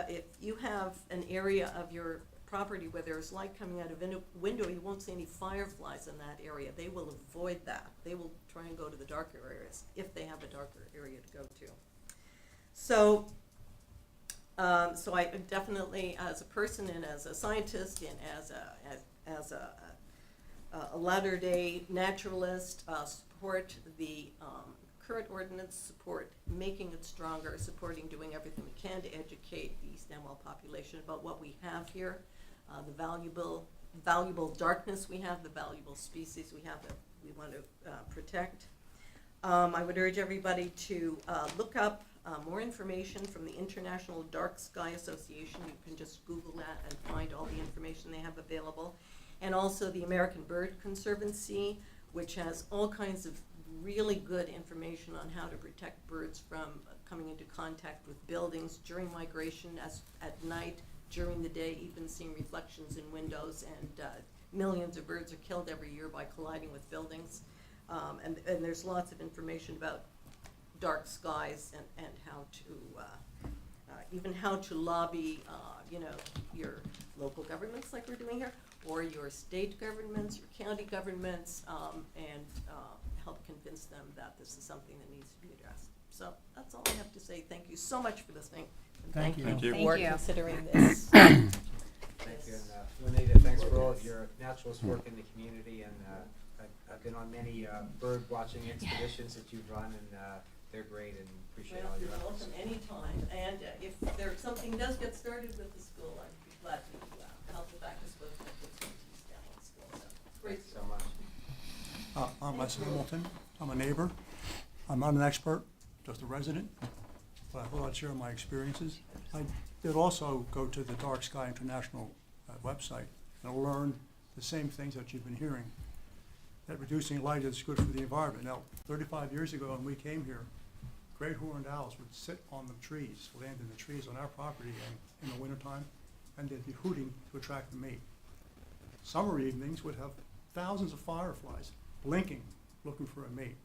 if you have an area of your property where there's light coming out of a window, you won't see any fireflies in that area. They will avoid that. They will try and go to the darker areas if they have a darker area to go to. So, so I definitely, as a person and as a scientist and as a latter-day naturalist, support the current ordinance, support making it stronger, supporting doing everything we can to educate the East Amwell population about what we have here, the valuable darkness we have, the valuable species we have that we want to protect. I would urge everybody to look up more information from the International Dark Sky Association. You can just Google that and find all the information they have available. And also the American Bird Conservancy, which has all kinds of really good information on how to protect birds from coming into contact with buildings during migration, as at night, during the day, even seeing reflections in windows, and millions of birds are killed every year by colliding with buildings. And there's lots of information about dark skies and how to, even how to lobby, your local governments like we're doing here, or your state governments, your county governments, and help convince them that this is something that needs to be addressed. So that's all I have to say. Thank you so much for listening. And Thank you. Thank you. for Thank you. considering this. Thank you, and Juanita, thanks for all of your naturalist work in the community, and I've been on many bird watching expeditions that you've run, and they're great, and appreciate Well, all you're your efforts. welcome anytime, and if something does get started with the school, I'd be glad to help with that, because both my kids went to East Amwell School, so great. Thanks so much. I'm Wes Hamilton. I'm a neighbor. I'm not an expert, just a resident, but I thought I'd share my experiences. I did also go to the Dark Sky International website and learn the same things that you've been hearing, that reducing light is good for the environment. Now, 35 years ago when we came here, great horned owls would sit on the trees, land in the trees on our property in the wintertime, and they'd be hooting to attract the mate. Summer evenings would have thousands of fireflies blinking, looking for a mate.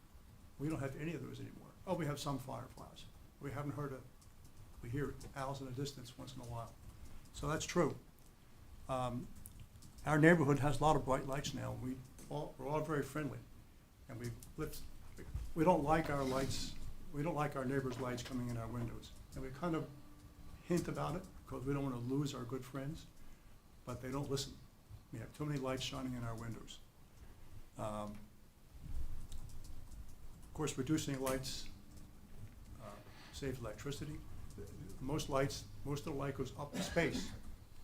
We don't have any of those anymore. Oh, we have some fireflies. We haven't heard we hear owls in the distance once in a while. So that's true. Our neighborhood has a lot of bright lights now. We're all very friendly. And we don't like our lights, we don't like our neighbors' lights coming in our windows. And we kind of hint about it because we don't want to lose our good friends, but they don't listen. We have too many lights shining in our windows. Of course, reducing lights saves electricity. Most of the light goes up in space.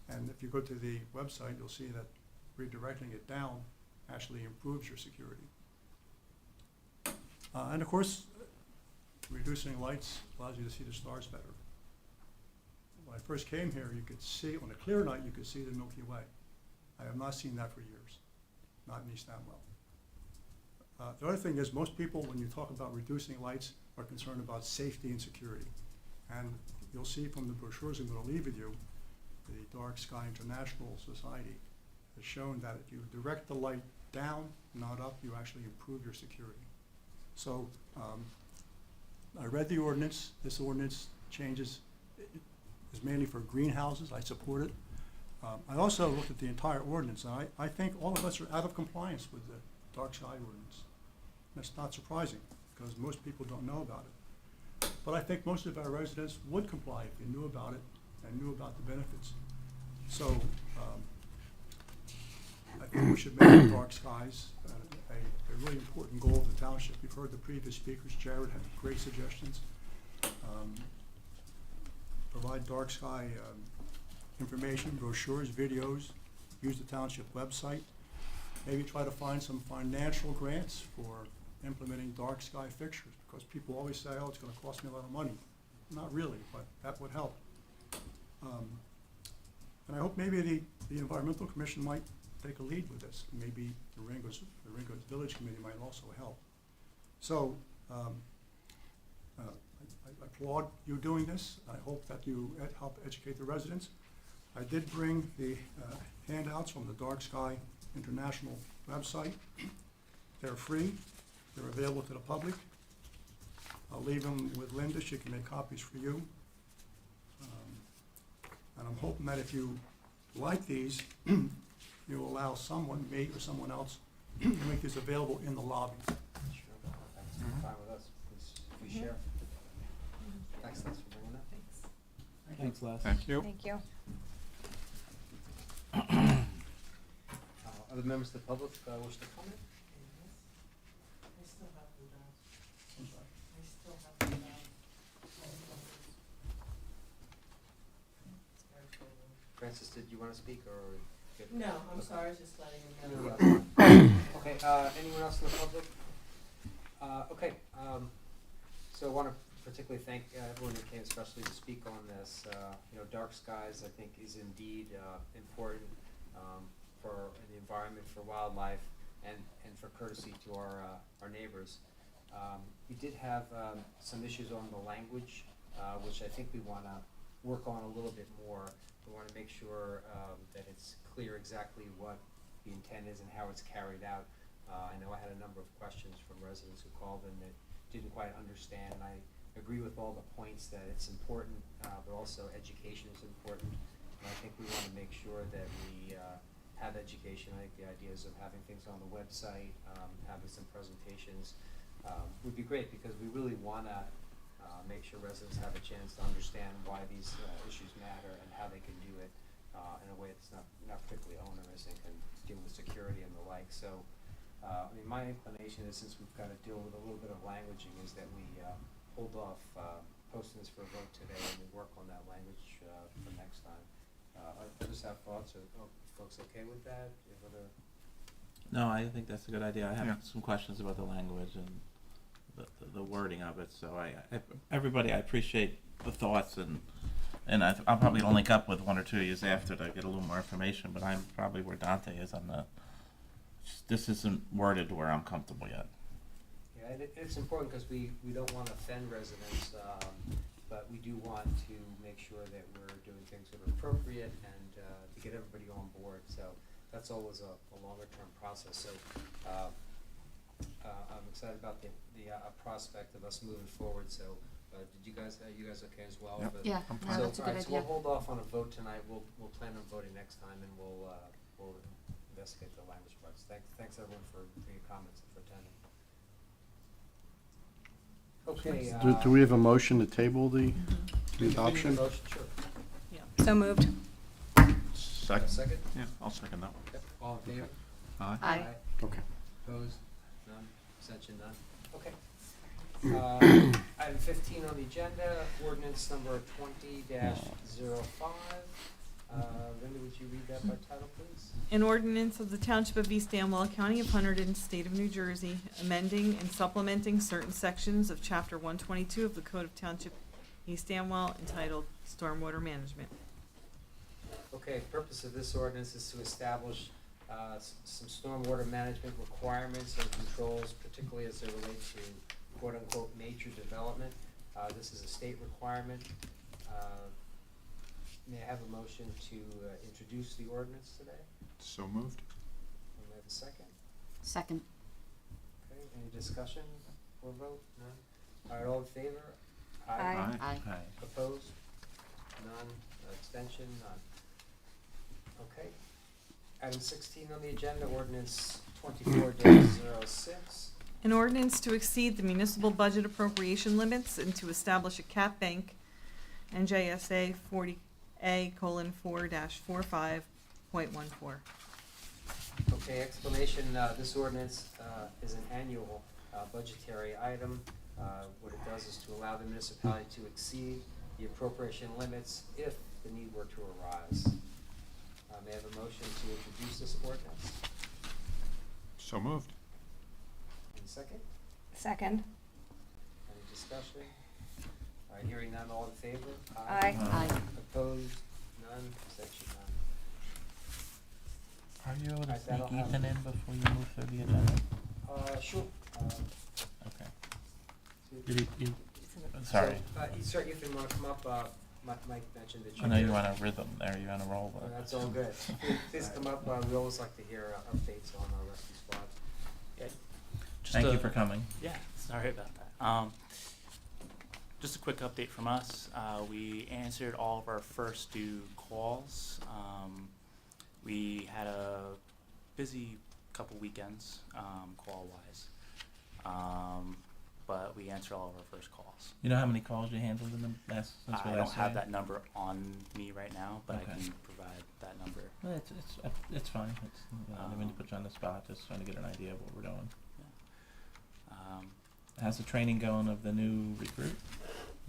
And if you go to the website, you'll see that redirecting it down actually improves your security. And of course, reducing lights allows you to see the stars better. When I first came here, you could see, on a clear night, you could see the Milky Way. I have not seen that for years, not in East Amwell. The other thing is, most people, when you talk about reducing lights, are concerned about safety and security. And you'll see from the brochures I'm going to leave with you, the Dark Sky International Society has shown that if you direct the light down, not up, you actually improve your security. So I read the ordinance. This ordinance changes is mainly for greenhouses. I support it. I also looked at the entire ordinance, and I think all of us are out of compliance with the dark sky ordinance. That's not surprising, because most people don't know about it. But I think most of our residents would comply if they knew about it and knew about the benefits. So I think we should make dark skies a really important goal of the township. You've heard the previous speakers. Jared had great suggestions. Provide dark sky information, brochures, videos, use the township website. Maybe try to find some financial grants for implementing dark sky fixtures, because people always say, oh, it's going to cost me a lot of money. Not really, but that would help. And I hope maybe the Environmental Commission might take a lead with this. Maybe the Ringo's Village Committee might also help. So I applaud you doing this. I hope that you help educate the residents. I did bring the handouts from the Dark Sky International website. They're free. They're available to the public. I'll leave them with Linda. She can make copies for you. And I'm hoping that if you like these, you'll allow someone, me or someone else, to make these available in the lobby. Sure, that's fine with us. Please share. Thanks, Les, for bringing that. Thanks, Les. Thank you. Thank you. Other members of the public wish to comment? I still have them down. I still have them down. Francis, did you want to speak, or? Good? No, I'm sorry, I was just letting you know. Okay, anyone else in the public? Okay, so I want to particularly thank everyone who came, especially to speak on this. Dark skies, I think, is indeed important for the environment, for wildlife, and for courtesy to our neighbors. We did have some issues on the language, which I think we want to work on a little bit more. We want to make sure that it's clear exactly what the intent is and how it's carried out. I know I had a number of questions from residents who called in that didn't quite understand, and I agree with all the points that it's important, but also education is important. And I think we want to make sure that we have education. I think the ideas of having things on the website, having some presentations would be great, because we really want to make sure residents have a chance to understand why these issues matter and how they can do it in a way that's not particularly onerous and can deal with security and the like. So, my inclination is, since we've got to deal with a little bit of languaging, is that we hold off posting this for a vote today, and we work on that language for next time. Others have thoughts, or folks okay with that? Do you have other? No, I think that's a good idea. I have Yeah. some questions about the language and the wording of it. So everybody, I appreciate the thoughts, and I'll probably link up with one or two of you after to get a little more information. But I'm probably where Dante is on this isn't worded to where I'm comfortable yet. Yeah, and it's important because we don't want to offend residents, but we do want to make sure that we're doing things that are appropriate and to get everybody on board. So that's always a longer term process. So I'm excited about the prospect of us moving forward. So did you guys okay as well? Yep. But- Yeah, So, that's a good all right, so we'll idea. hold off on a vote tonight. We'll plan on voting next time, and we'll investigate the language parts. Thanks everyone for your comments and for attending. Okay. Do we have a motion to table the adoption? Motion, sure. So moved. Second? Second? Yeah, I'll second that. Yep. All in favor? Aye. Aye. Okay. Opposed? None? Abstention? None? Okay. Item 15 on the agenda, ordinance number 20-05. Linda, would you read that by title, please? An ordinance of the Township of East Amwell, County of Hunterdon, State of New Jersey, amending and supplementing certain sections of Chapter 122 of the Code of Township East Amwell entitled Stormwater Management. Okay, purpose of this ordinance is to establish some stormwater management requirements and controls, particularly as they relate to quote-unquote major development. This is a state requirement. May I have a motion to introduce the ordinance today? So moved. And may I have a second? Second. Okay, any discussion or vote? None? All right, all in favor? Aye. Aye. Opposed? None. Abstention? None. Okay. Item 16 on the agenda, ordinance 24-06. An ordinance to exceed the municipal budget appropriation limits and to establish a cap bank, NJSA 40A:4-45.14. Okay, explanation, this ordinance is an annual budgetary item. What it does is to allow the municipality to exceed the appropriation limits if the need were to arise. May I have a motion to introduce this ordinance? So moved. And second? Second. Any discussion? All right, hearing none, all in favor? Aye. Aye. Opposed? None? Abstention? None? Are you able to Alright, sneak that'll have- Ethan in before you move through the agenda? Sure. Okay. So- Did he, sorry. So, sir, if you want to come up, Mike mentioned that you. I know you're on a rhythm there, you're on a roll, but. That's all good. Please come up, we always like to hear updates on our rescue squad. Thank you for coming. Yeah, sorry about that. Just a quick update from us. We answered all of our first due calls. We had a busy couple weekends, call-wise. But we answered all of our first calls. You know how many calls you handled in the last, since we I last don't have saw that number on me right now, but Okay. I can provide that number. you? Well, it's fine, it's, I didn't mean to put you on the spot, just trying to get an idea of what we're doing. How's the training going of the new recruit?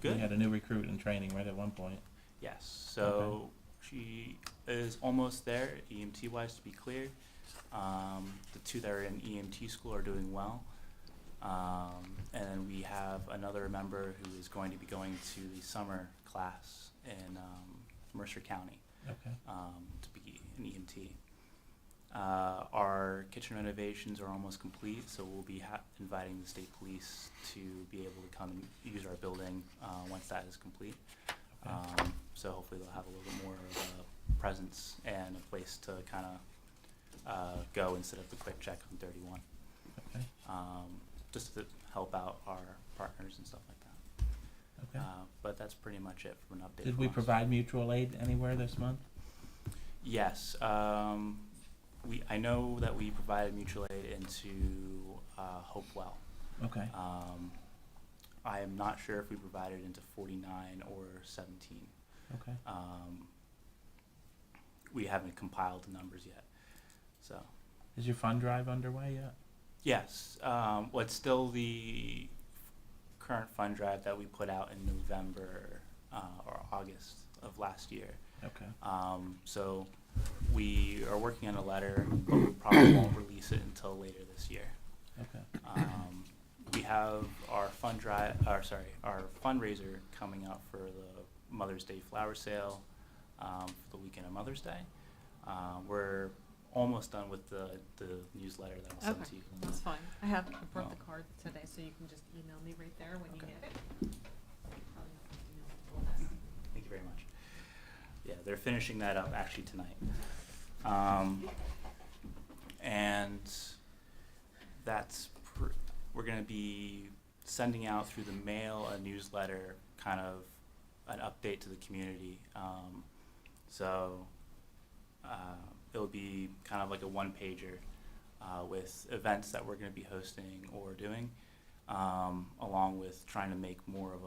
Good. We had a new recruit in training right at one point. Yes, so she is almost there, EMT-wise, to be cleared. The two that are in EMT school are doing well. And then we have another member who is going to be going to the summer class in Mercer County Okay. to be an EMT. Our kitchen renovations are almost complete, so we'll be inviting the state police to be able to come and use our building once that is complete. Okay. So hopefully they'll have a little bit more of a presence and a place to kind of go instead of the quick check on 31. Okay. Just to help out our partners and stuff like that. Okay. But that's pretty much it from an update. Did from we us. provide mutual aid anywhere this month? Yes. I know that we provided mutual aid into Hopewell. Okay. I am not sure if we provided into 49 or 17. Okay. We haven't compiled the numbers yet. So. Is your fund drive underway yet? Yes. Well, it's still the current fund drive that we put out in November or August of last year. Okay. So we are working on a letter, but we probably won't release it until later this year. Okay. We have our our fundraiser coming up for the Mother's Day flower sale for the weekend of Mother's Day. We're almost done with the newsletter that I'll send Okay, to you. that's fine. I brought the card today, so you can just email me right there when you Okay. get it. Thank you very much. Yeah, they're finishing that up actually tonight. And that's, we're going to be sending out through the mail a newsletter, kind of an update to the community. it'll be kind of like a one-pager with events that we're going to be hosting or doing, along with trying to make more of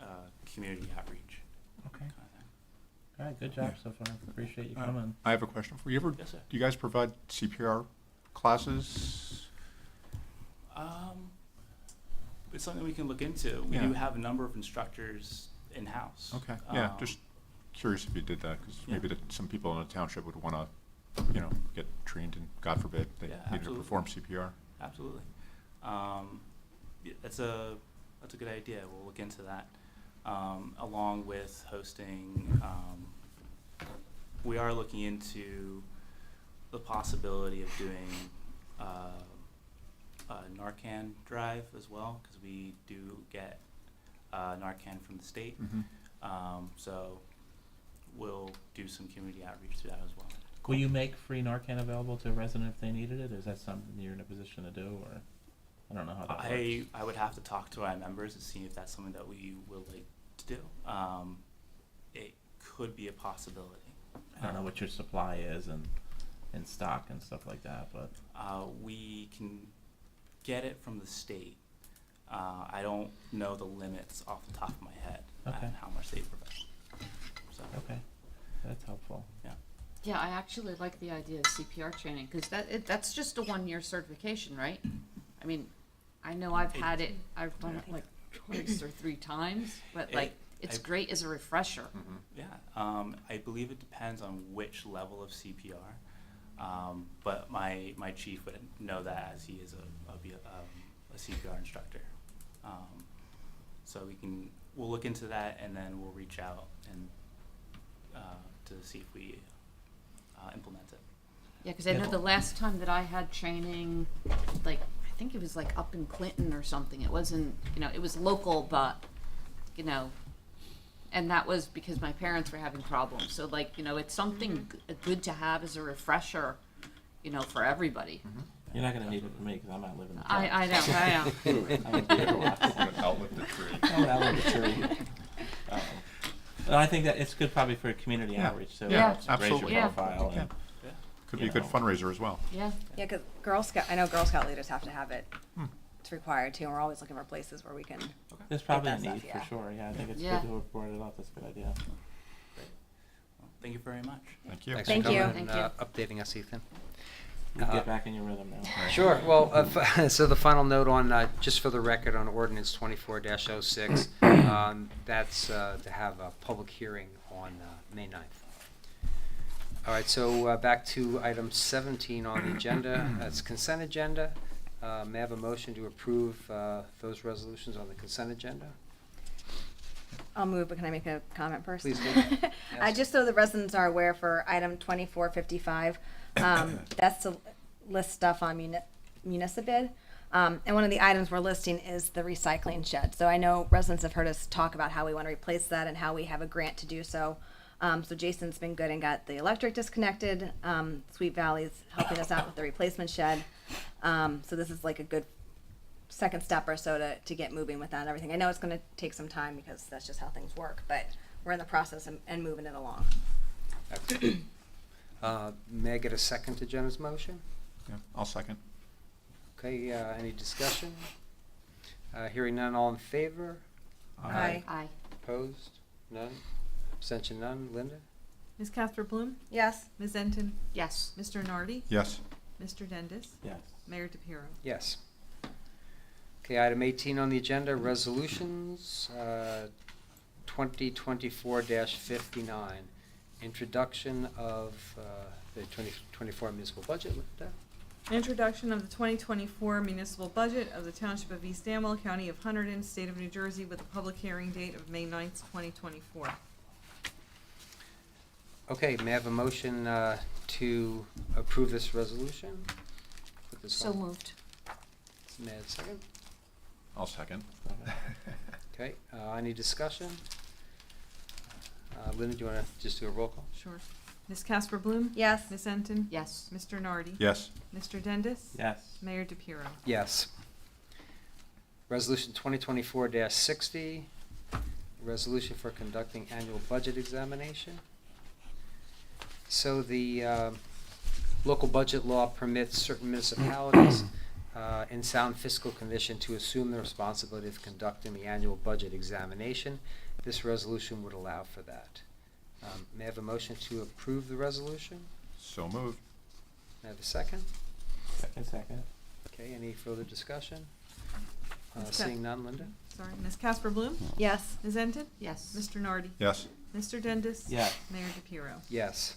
a community outreach. Okay. kind of thing. All right, good job so far. Appreciate you coming. I have a question for you. Yes, sir. Do you guys provide CPR classes? It's something we can look into. We Yeah. do have a number of instructors in-house. Okay, yeah, Um, just curious if you did that, because Yeah. maybe some people in the township would want to, get trained in, God forbid, they Yeah, needed to absolutely. perform CPR. Absolutely. Yeah, that's a good idea. We'll look into that. Along with hosting, we are looking into the possibility of doing a Narcan drive as well, because we do get Narcan from the state. So we'll do some community outreach to that as well. Will you make free Narcan available to a resident if they needed it? Is that something you're in a position to do, or I don't know how that works? I would have to talk to our members to see if that's something that we would like to do. It could be a possibility. I don't know what your supply is and in stock and stuff like that, but We can get it from the state. I don't know the limits off the top of my head Okay. and how much they provide. So, okay, that's helpful. yeah. Yeah, I actually like the idea of CPR training, because that's just a 1-year certification, right? I mean, I know I've had it, I've done it like twice or 3 times, but like, it's great as a refresher. Yeah, I believe it depends on which level of CPR, but my chief would know that, as he is a CPR instructor. So we'll look into that, and then we'll reach out and to see if we implement it. Yeah, because I know the last time that I had training, like, I think it was like up in Clinton or something. It wasn't, it was local, but, and that was because my parents were having problems. So like, it's something good to have as a refresher, for everybody. You're not gonna need it for me because I'm not living in the I know. I'm a deer watch. I'm gonna outlive the tree. I'm gonna outlive the tree. Well, I think that it's good probably for community Yeah. outreach, so Yeah. raise your Absolutely. Yeah. profile and, Yeah. Could be You a good know. fundraiser as well. Yeah. Yeah, because I know Girl Scout leaders have to have it. It's required too, and we're always looking for places where we can. there's probably a that stuff, need yeah. for sure, yeah, I think it's Yeah. good to have brought it up, that's a good idea. Well, thank you very much. Thank you. Thanks Thank for you. coming and Thank updating us, Ethan. You can get back in your rhythm now. Sure. Well, so the final note on, just for the record, on ordinance 24-06, that's to have a public hearing on May 9th. All right, so back to item 17 on the agenda. That's consent agenda. May I have a motion to approve those resolutions on the consent agenda? I'll move, but can I make a comment first? Please do. Yes. Just so the residents are aware, for item 2455, that's to list stuff on Municipid. And one of the items we're listing is the recycling shed. So I know residents have heard us talk about how we want to replace that and how we have a grant to do so. So Jason's been good and got the electric disconnected. Sweet Valley's helping us out with the replacement shed. So this is like a good second step or so to get moving with that and everything. I know it's going to take some time because that's just how things work, but we're in the process and moving it along. Excellent. May I get a second to Jenna's motion? Yeah, I'll second. Okay, any discussion? Hearing none, all in favor? Aye. Aye. Opposed? None? Abstention none? Linda? Ms. Cuthbert Bloom? Yes. Ms. Enton? Yes. Mr. Nardi? Yes. Mr. Dendis? Yes. Mayor DePiero? Yes. Okay, item 18 on the agenda, resolutions, 2024-59. Introduction of the 2024 municipal budget. Linda? Introduction of the 2024 municipal budget of the Township of East Amwell, County of Hunterdon, State of New Jersey, with a public hearing date of May 9th, 2024. Okay, may I have a motion to approve this resolution? Put this So on. moved. May I have a second? I'll second. Okay, any discussion? Linda, do you want to just do a roll call? Sure. Ms. Casper Bloom? Yes. Ms. Enton? Yes. Mr. Nardi? Yes. Mr. Dendis? Yes. Mayor DePiero? Yes. Resolution 2024-60, resolution for conducting annual budget examination. So the local budget law permits certain municipalities in sound fiscal condition to assume the responsibility of conducting the annual budget examination. This resolution would allow for that. May I have a motion to approve the resolution? So moved. May I have a second? Second. Okay, any further discussion? Ms. Seeing none, Linda? Sorry, Ms. Casper Bloom? Yes. Ms. Enton? Yes. Mr. Nardi? Yes. Mr. Dendis? Yes. Mayor DePiero? Yes.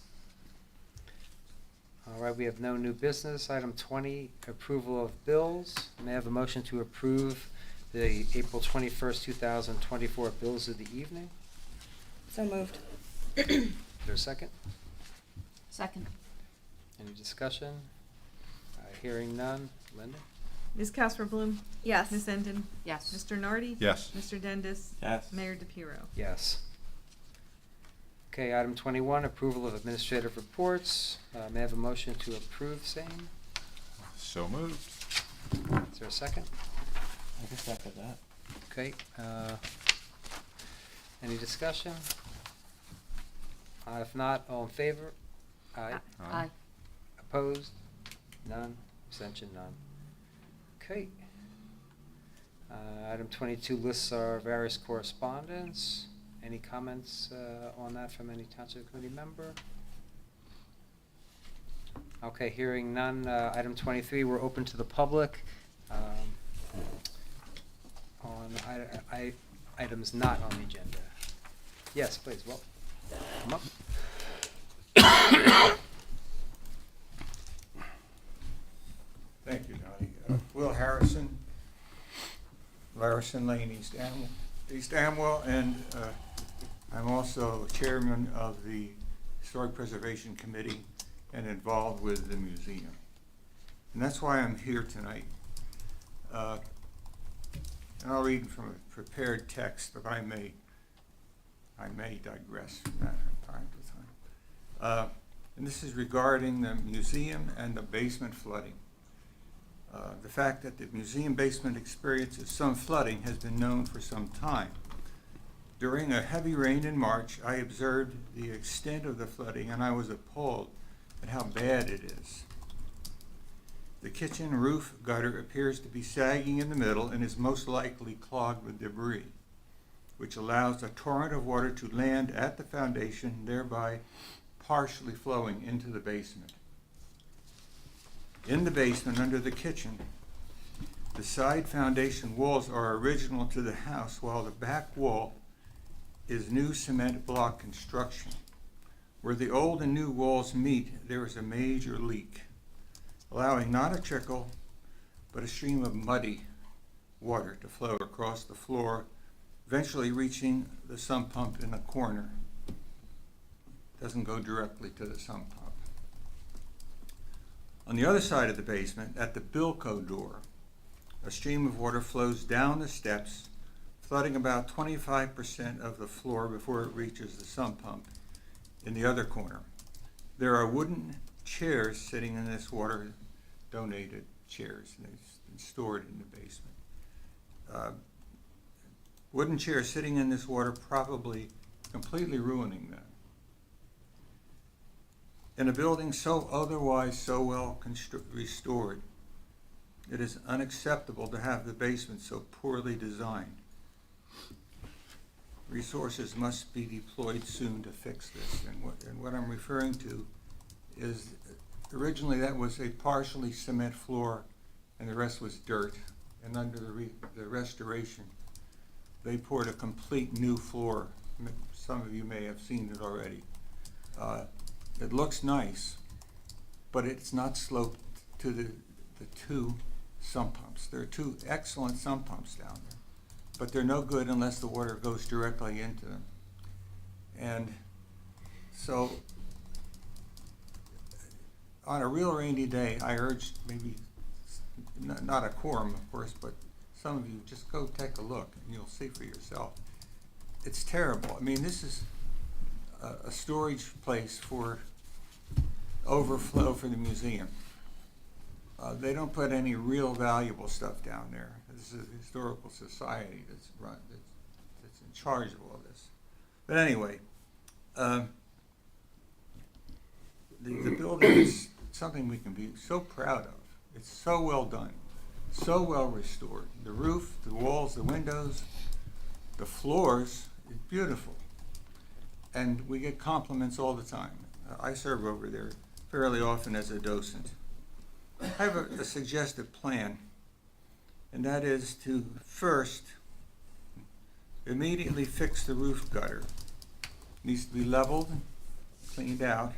All right, we have no new business. Item 20, approval of bills. May I have a motion to approve the April 21st, 2024 bills of the evening? So moved. Is there a second? Second. Any discussion? Hearing none. Linda? Ms. Casper Bloom? Yes. Ms. Enton? Yes. Mr. Nardi? Yes. Mr. Dendis? Yes. Mayor DePiero? Yes. Okay, item 21, approval of administrative reports. May I have a motion to approve same? So moved. Is there a second? I can second that. Okay, any discussion? If not, all in favor? Aye. Aye. Opposed? None. Abstention? None. Okay. Item 22 lists our various correspondence. Any comments on that from any Township Committee member? Okay, hearing none. Item 23, we're open to the public. On items not on the agenda. Yes, please, well, come up. Thank you, Dottie. Will Harrison, Larison Lane, East Amwell, and I'm also chairman of the Historic Preservation Committee and involved with the museum. And that's why I'm here tonight. And I'll read from a prepared text, but I may digress from that from time to time. And this is regarding the museum and the basement flooding. The fact that the museum basement experiences some flooding has been known for some time. During a heavy rain in March, I observed the extent of the flooding and I was appalled at how bad it is. The kitchen roof gutter appears to be sagging in the middle and is most likely clogged with debris, which allows a torrent of water to land at the foundation, thereby partially flowing into the basement. In the basement under the kitchen, the side foundation walls are original to the house, while the back wall is new cement block construction. Where the old and new walls meet, there is a major leak, allowing not a trickle, but a stream of muddy water to flow across the floor, eventually reaching the sump pump in a corner. Doesn't go directly to the sump pump. On the other side of the basement, at the Bilco door, a stream of water flows down the steps, flooding about 25% of the floor before it reaches the sump pump in the other corner. There are wooden chairs sitting in this water, donated chairs, and they've been stored in the basement. Wooden chairs sitting in this water, probably completely ruining them. In a building so otherwise so well restored, it is unacceptable to have the basement so poorly designed. Resources must be deployed soon to fix this. And what I'm referring to is originally that was a partially cement floor and the rest was dirt. And under the restoration, they poured a complete new floor. Some of you may have seen it already. It looks nice, but it's not sloped to the two sump pumps. There are two excellent sump pumps down there, but they're no good unless the water goes directly into them. And so on a real rainy day, I urge maybe, not a quorum of course, but some of you just go take a look and you'll see for yourself. It's terrible. I mean, this is a storage place for overflow for the museum. They don't put any real valuable stuff down there. This is a historical society that's in charge of all this. But anyway, the building is something we can be so proud of. It's so well done, so well restored. The roof, the walls, the windows, the floors, is beautiful. And we get compliments all the time. I serve over there fairly often as a docent. I have a suggested plan, and that is to first immediately fix the roof gutter. Needs to be leveled, cleaned out,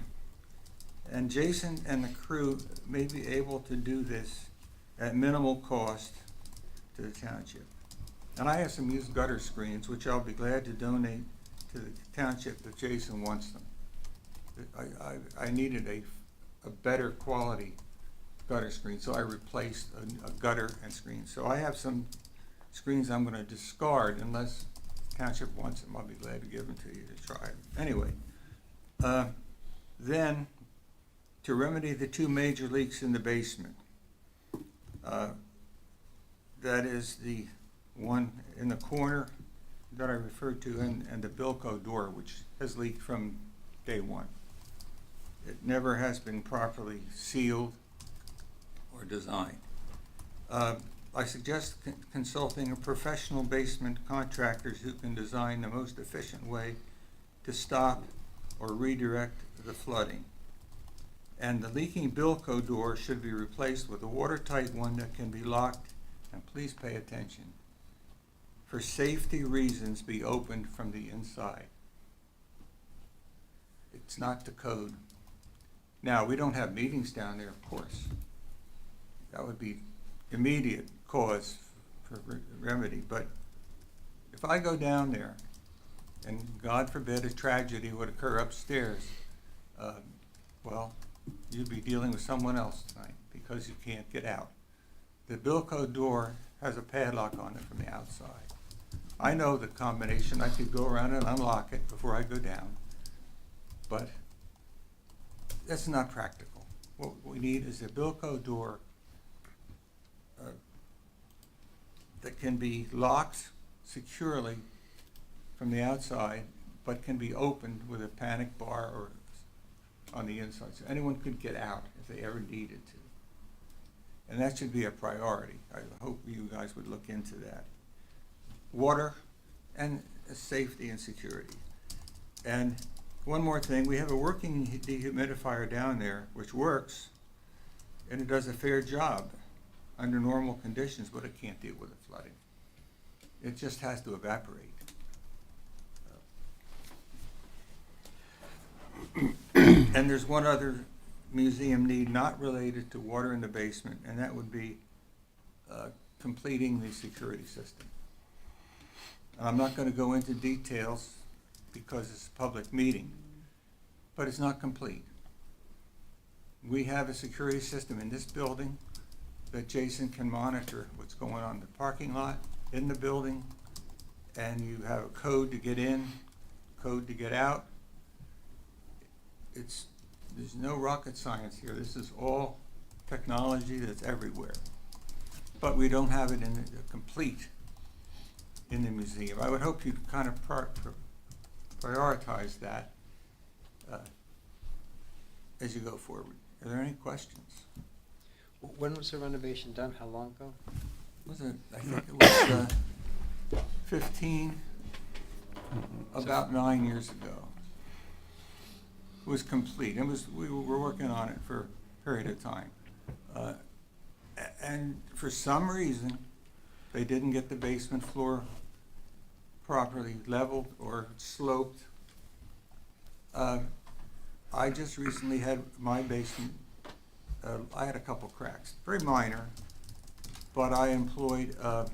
and Jason and the crew may be able to do this at minimal cost to the township. And I have some used gutter screens, which I'll be glad to donate to the township if Jason wants them. I needed a better quality gutter screen, so I replaced a gutter and screen. So I have some screens I'm going to discard unless township wants them. I'll be glad to give them to you to try them. Anyway, then to remedy the two major leaks in the basement, that is the one in the corner that I referred to and the Bilco door, which has leaked from day one. It never has been properly sealed or designed. I suggest consulting a professional basement contractors who can design the most efficient way to stop or redirect the flooding. And the leaking Bilco door should be replaced with a watertight one that can be locked, and please pay attention, for safety reasons be opened from the inside. It's not the code. Now, we don't have meetings down there, of course. That would be immediate cause for remedy. But if I go down there, and God forbid a tragedy would occur upstairs, well, you'd be dealing with someone else tonight because you can't get out. The Bilco door has a padlock on it from the outside. I know the combination. I could go around and unlock it before I go down, but that's not practical. What we need is a Bilco door that can be locked securely from the outside, but can be opened with a panic bar or on the inside, so anyone could get out if they ever needed to. And that should be a priority. I hope you guys would look into that. Water and safety and security. And one more thing, we have a working dehumidifier down there which works, and it does a fair job under normal conditions, but it can't deal with the flooding. It just has to evaporate. And there's one other museum need not related to water in the basement, and that would be completing the security system. I'm not going to go into details because it's a public meeting, but it's not complete. We have a security system in this building that Jason can monitor what's going on in the parking lot, in the building, and you have a code to get in, code to get out. There's no rocket science here. This is all technology that's everywhere. But we don't have it in complete in the museum. I would hope you'd kind of prioritize that as you go forward. Are there any questions? When was the renovation done? How long ago? Was it? I think it was 15, about 9 years ago. It was complete. We were working on it for a period of time. And for some reason, they didn't get the basement floor properly leveled or sloped. I just recently had my basement, I had a couple cracks, very minor, but I employed a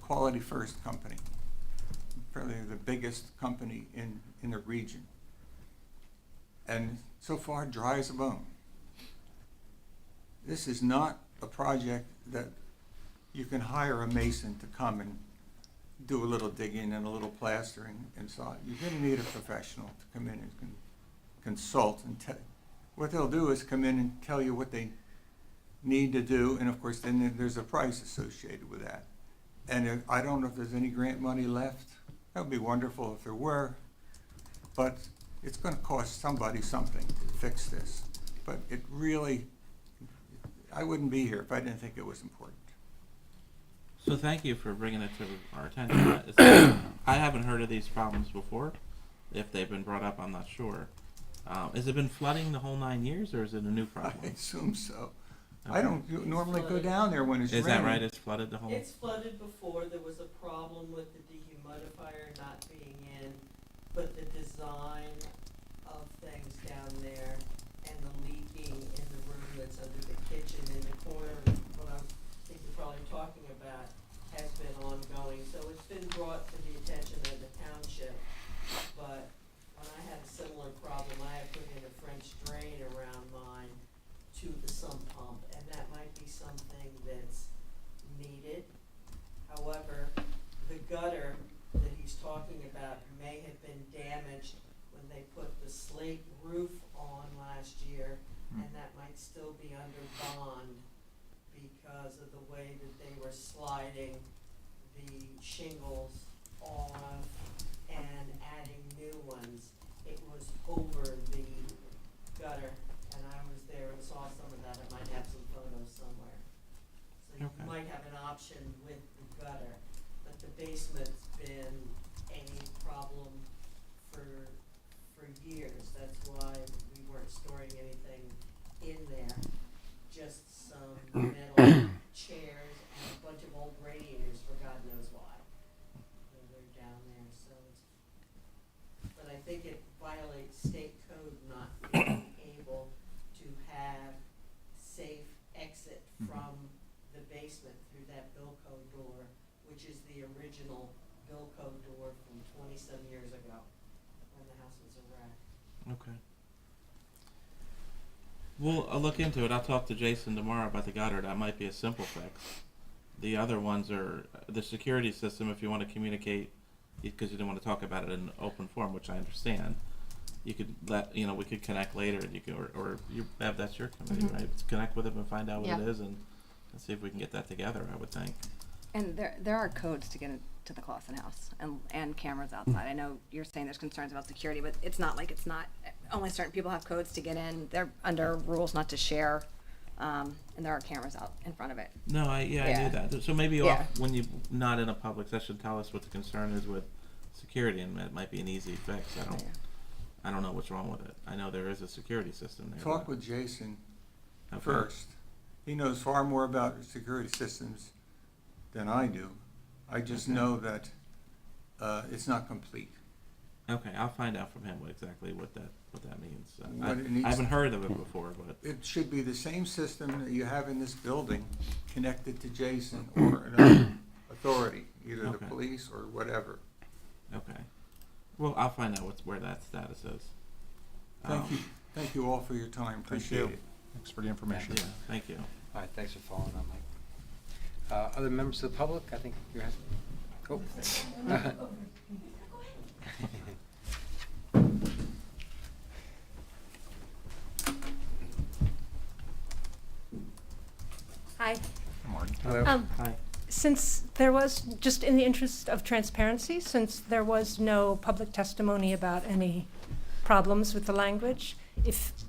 Quality First company, probably the biggest company in the region. And so far, dry as a bone. This is not a project that you can hire a mason to come and do a little digging and a little plastering inside. You're going to need a professional to come in and consult. And what they'll do is come in and tell you what they need to do, and of course then there's a price associated with that. And I don't know if there's any grant money left. That would be wonderful if there were, but it's gonna cost somebody something to fix this. But it really, I wouldn't be here if I didn't think it was important. So thank you for bringing it to our attention. I haven't heard of these problems before. If they've been brought up, I'm not sure. Has it been flooding the whole 9 years, or is it a new I problem? assume so. I Okay. don't normally go down there when it's Is raining. that right? It's flooded the whole? It's flooded before, there was a problem with the dehumidifier not being in, but the design of things down there and the leaking in the room that's under the kitchen in the corner, what I think you're probably talking about, has been ongoing. So it's been brought to the attention of the township, but when I had a similar problem, I had put in a French drain around mine to the sump pump, and that might be something that's needed. However, the gutter that he's talking about may have been damaged when they put the slate roof on last year, and that might still be under bond because of the way that they were sliding the shingles off and adding new ones. It was over the gutter, and I was there and saw some of that. I might have some photos somewhere. So you Okay. might have an option with the gutter, but the basement's been a problem for years. That's why we weren't storing anything in there, just some metal chairs and a bunch of old radiators for God knows why. They're down there, so it's, but I think it violates state code not being able to have safe exit from the basement through that Bilco door, which is the original Bilco door from 20-some years ago when the house was a wreck. Okay. Well, I'll look into it. I'll talk to Jason tomorrow about the gutter. That might be a simple fix. The other ones are the security system. If you want to communicate, because you didn't want to talk about it in open forum, which I understand, you could we could connect later, and you can, or you have that's your committee, right? Connect with them and find out what it is, and see if we can get that together. I would think. And there are codes to get into the Clausen house and cameras outside. I know you're saying there's concerns about security, but it's not like it's not, only certain people have codes to get in. They're under rules not to share, and there are cameras out in front of it. No, I knew that. So maybe Yeah. when you're not in a public session, tell us what the concern is with security, and that might be an easy fix. I don't know what's wrong with it. I know there is a security system there. Talk but- with Jason Okay. first. He knows far more about security systems than I do. I just know that it's not complete. Okay, I'll find out from him exactly what that means. What it needs- I haven't heard of it before, but It should be the same system that you have in this building connected to Jason or another authority, either the Okay. police or whatever. okay. Well, I'll find out where that status is. Thank you all for your time. Appreciate it. Thanks for the information. Yeah, thank you. All right, thanks for following on, Mike. Other members of the public, I think you have, go. Hi. Hello. Hi. Since there was, just in the interest of transparency, since there was no public testimony about any problems with the language,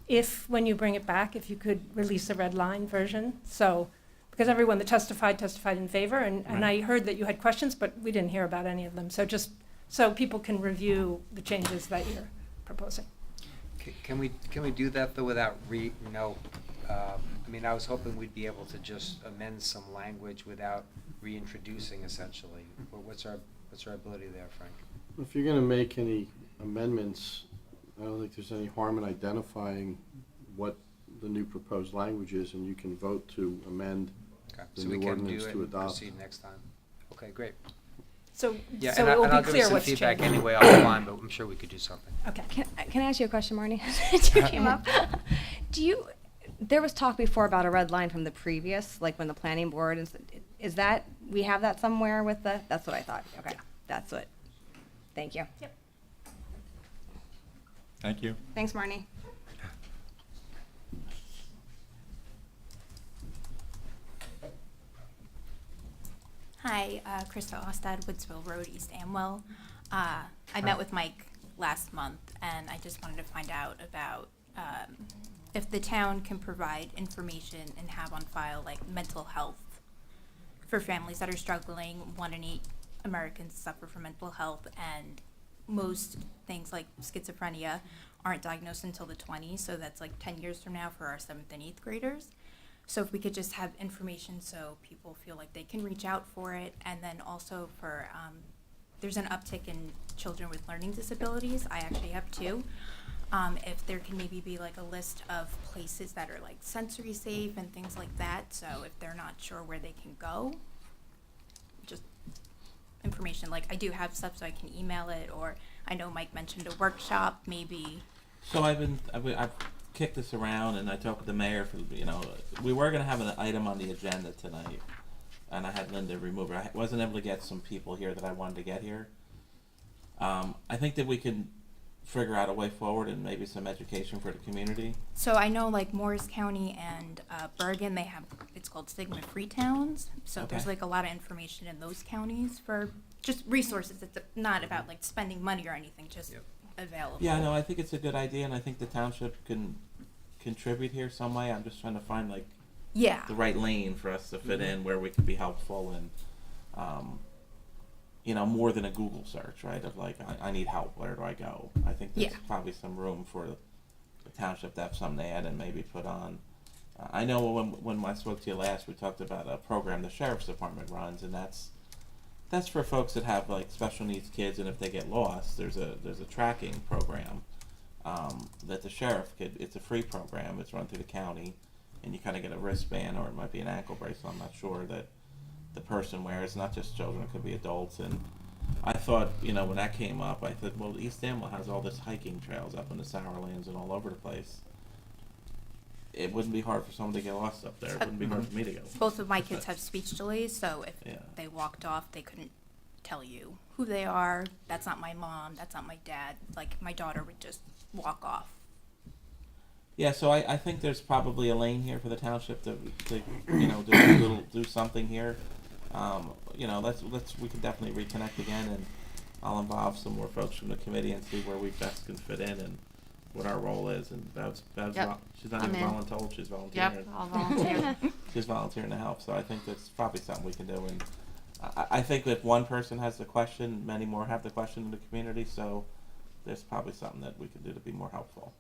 if when you bring it back, if you could release a red line version, so, because everyone that testified in favor, and I heard that you had questions, but we didn't hear about any of them, so just so people can review the changes that you're proposing. Can we do that though without I mean, I was hoping we'd be able to just amend some language without reintroducing essentially. What's our ability there, Frank? If you're gonna make any amendments, I don't think there's any harm in identifying what the new proposed language is, and you can vote to amend Okay, the so we new can ordinance do it to and adopt. proceed next time. Okay, great. So, Yeah, so and it will I'll be give clear us some what's feedback changed. anyway offline, but I'm sure we could do something. Okay. Can I ask you a question, Marnie? Since you came up. There was talk before about a red line from the previous, like when the planning board, is that, we have that somewhere with that's what I thought. Okay, that's what. Thank you. Yep. Thank you. Thanks, Marnie. Hi, Krista Ostad, Woodsville Road, East Amwell. I met with Mike last month, and I just wanted to find out about if the town can provide information and have on file like mental health for families that are struggling. 1 in 8 Americans suffer from mental health, and most things like schizophrenia aren't diagnosed until the 20s, so that's like 10 years from now for our 7th and 8th graders. So if we could just have information so people feel like they can reach out for it, and then also for, there's an uptick in children with learning disabilities. I actually have 2. If there can maybe be like a list of places that are like sensory safe and things like that, so if they're not sure where they can go, just information. Like I do have stuff so I can email it, or I know Mike mentioned a workshop, maybe. So I've kicked this around, and I talked with the mayor for, we were gonna have an item on the agenda tonight, and I had Linda remove it. I wasn't able to get some people here that I wanted to get here. I think that we can figure out a way forward and maybe some education for the community. So I know like Morris County and Bergen, they have, it's called stigma-free towns. So there's Okay. like a lot of information in those counties for just resources. It's not about like spending money or anything, just available. Yeah, no, I think it's a good idea, and I think the township can contribute here some way. I'm just trying to find like Yeah. the right lane for us to fit in where we can be helpful and, more than a Google search, right? Of like, I need help, where do I go? I think there's probably some room for the township to have something to add and maybe put on. I know when I spoke to you last, we talked about a program the sheriff's department runs, and that's for folks that have like special needs kids, and if they get lost, there's a tracking program that the sheriff could. It's a free program. It's run through the county, and you kind of get a wristband, or it might be an ankle bracelet. I'm not sure that the person wears. Not just children; it could be adults. And I thought, when that came up, I thought, well, East Amwell has all this hiking trails up in the Sourlands and all over the place. It wouldn't be hard for someone to get lost up there. It wouldn't be hard for me to go. Both of my kids have speech delays, so if they walked off, they couldn't tell you who they are. That's not my mom. That's not my dad. Like my daughter would just walk off. Yeah, so I think there's probably a lane here for the township to do something here. We can definitely reconnect again, and I'll involve some more folks from the committee and see where we best can fit in and what our role is. And Bev's she's not I'm even in. voluntold, she's volunteering. Yep, I'll volunteer. She's volunteering to help, so I think that's probably something we can do. And I think if one person has the question, many more have the question in the community, so there's probably something that we can do to be more helpful.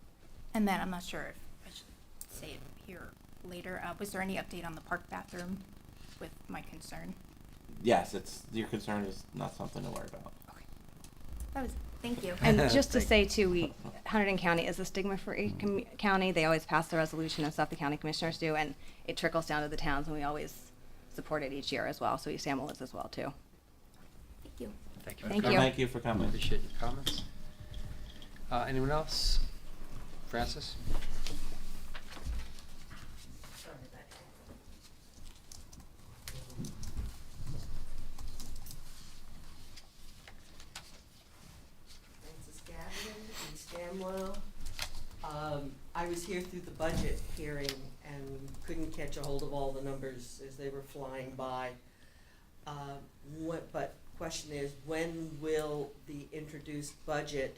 And then I'm not sure if I should say it here later. Was there any update on the park bathroom with my concern? Yes, your concern is not something to worry about. That was, thank you. And just to say too, Hunterdon County is a stigma-free county. They always pass the resolution and stuff, the county commissioners do, and it trickles down to the towns, and we always support it each year as well. So East Amwell is as well too. Thank you. Thank you. Thank you. Thank you for coming. Appreciate your comments. Anyone else? Francis? Francis Gavin, East Amwell. I was here through the budget hearing and couldn't catch a hold of all the numbers as they were flying by. But question is, when will the introduced budget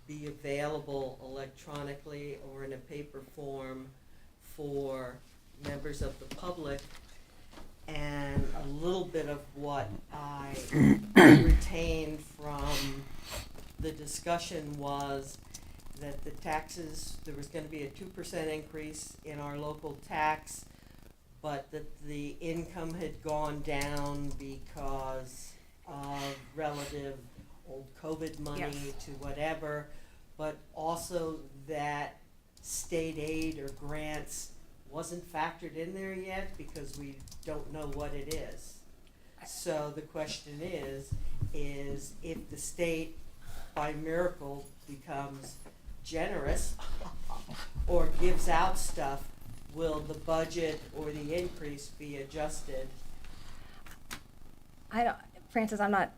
be available electronically or in a paper form for members of the public? And a little bit of what I retained from the discussion was that the taxes, there was gonna be a 2% increase in our local tax, but that the income had gone down because of relative old COVID money Yes. to whatever, but also that state aid or grants wasn't factored in there yet because we don't know what it is. So the question is if the state by miracle becomes generous or gives out stuff, will the budget or the increase be adjusted? Francis, I'm not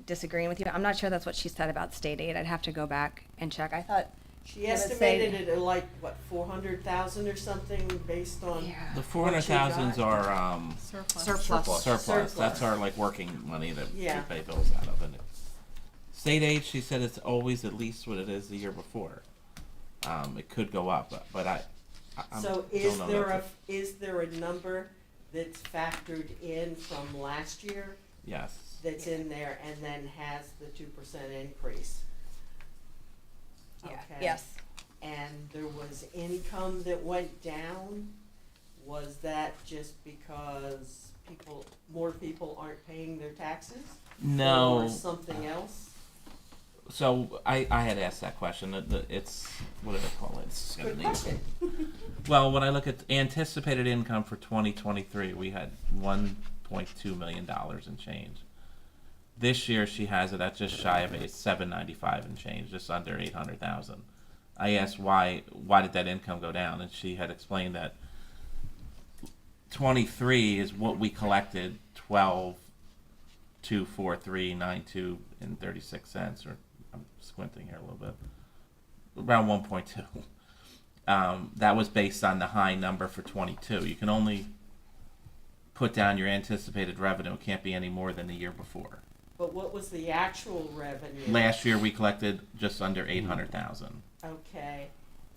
disagreeing with you. I'm not sure that's what she said about state aid. I'd have to go back and check. I thought She estimated it at like, what, 400,000 or something based on The what she got? 400,000s are Surplus. surplus. That's our like working money that Yeah. we pay bills out of, and State aid, she said it's always at least what it is the year before. It could go up, but I'm So don't know that. is there a number that's factored in from last year Yes. that's in there and then has the 2% increase? Yeah. Okay. Yes. And there was income that went down? Was that just because more people aren't paying their taxes? No. Or something else? So I had asked that question. It's, what did I call it? It's got a Good name. question. Well, when I look at anticipated income for 2023, we had $1.2 million in change. This year, she has it at just shy of $795 and change, just under 800,000. I asked why did that income go down, and she had explained that 23 is what we collected, 12,243.92 and 36 cents, or I'm squinting here a little bit, around 1.2. That was based on the high number for 22. You can only put down your anticipated revenue. It can't be any more than the year before. But what was the actual revenue? Last year we collected just under 800,000, Okay,